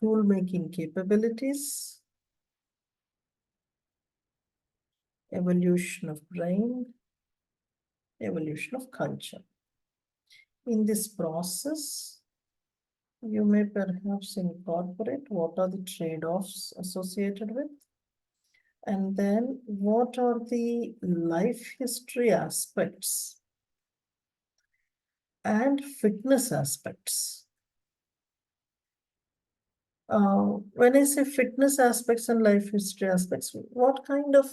tool making capabilities, evolution of brain, evolution of culture. In this process, you may perhaps incorporate what are the trade-offs associated with, and then what are the life history aspects and fitness aspects. When I say fitness aspects and life history aspects, what kind of,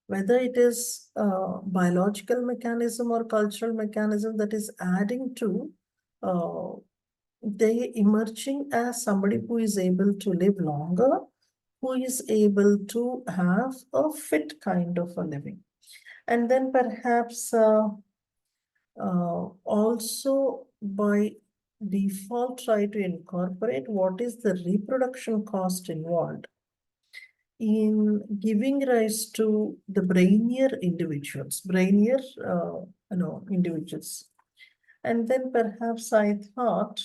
whether it is a biological mechanism or cultural mechanism that is adding to uh, they emerging as somebody who is able to live longer, who is able to have a fit kind of a living. And then perhaps also by default try to incorporate what is the reproduction cost involved in giving rise to the brainier individuals, individuals. And then perhaps I thought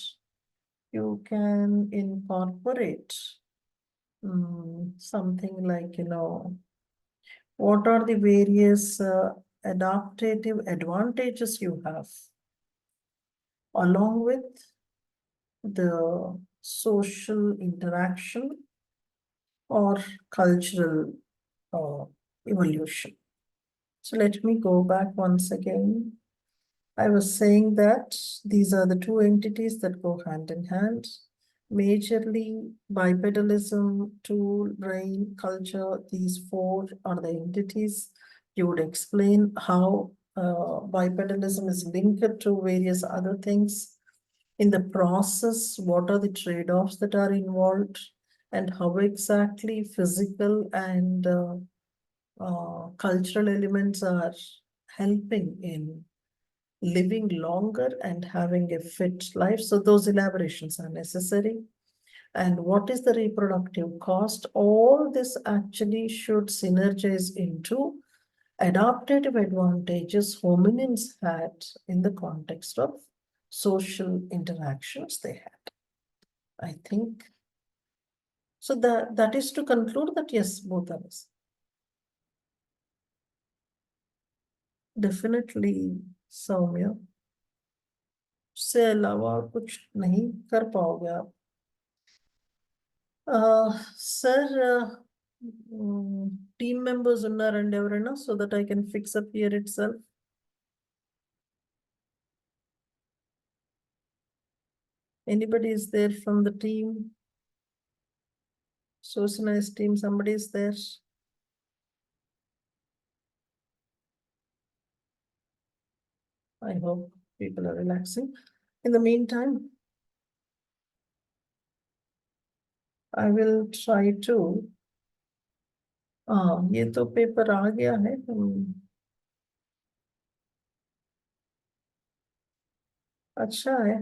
you can incorporate something like, what are the various adaptative advantages you have, along with the social interaction or cultural evolution. So let me go back once again. I was saying that these are the two entities that go hand in hand. Majorly bipedalism, tool, brain, culture, these four are the entities. You would explain how bipedalism is linked to various other things. In the process, what are the trade-offs that are involved, and how exactly physical and cultural elements are helping in living longer and having a fit life. So those elaborations are necessary. And what is the reproductive cost? All this actually should synergize into adaptative advantages hominins had in the context of social interactions they had. I think. So that is to conclude that yes, both are us. Definitely, सौम्य, उससे अलावा कुछ नहीं कर पाओगे आप. Sir, team members unnaranడి ఎవరైనా, so that I can fix up here itself. Anybody is there from the team? Sosin team, somebody is there. I hope people are relaxing. In the meantime, I will try to. ये तो paper आ गया है. अच्छा है.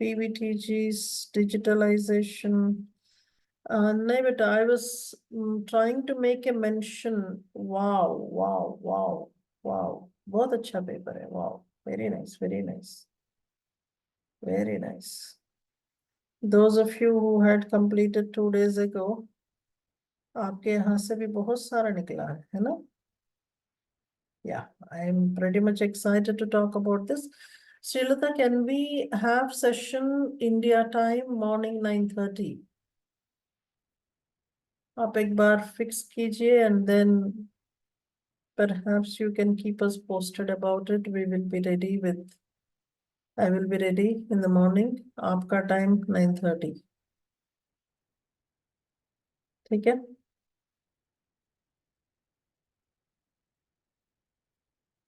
PVTG's digitalization. No, but I was trying to make a mention. Wow, wow, wow, wow. बहुत अच्छा paper है. Wow, very nice, very nice, very nice. Those of you who had completed 2 days ago, आपके यहाँ से भी बहुत सारा निकला है ना? Yeah, I am pretty much excited to talk about this. Srilata, can we have session India time morning 9:30? आप एक बार fix कीजिए, and then perhaps you can keep us posted about it. We will be ready with, I will be ready in the morning. आपका time 9:30. ठीक है?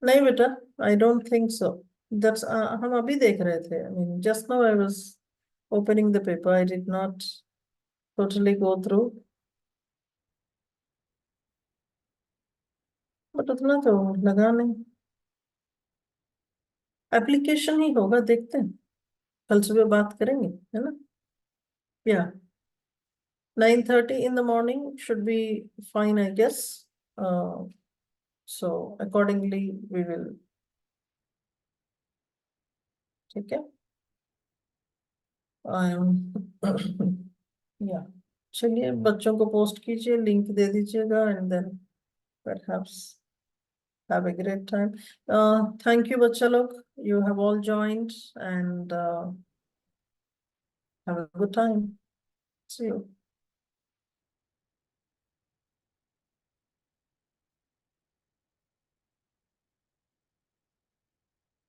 नहीं बेटा, I don't think so. That's हम अभी देख रहे थे. I mean, just now I was opening the paper. I did not totally go through. But उतना तो लगा नहीं. एप्लीकेशन ही होगा, देखते हैं. कल सुबह बात करेंगे, है ना? Yeah. 9:30 in the morning should be fine, I guess. So accordingly we will. ठीक है? Yeah. चलिए, बच्चों को पोस्ट कीजिए, लिंक दे दीजिएगा, and then perhaps Have a great time. Thank you, Bachalok. You have all joined and have a good time. See you.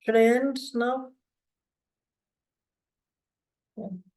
Should I end now? Yeah.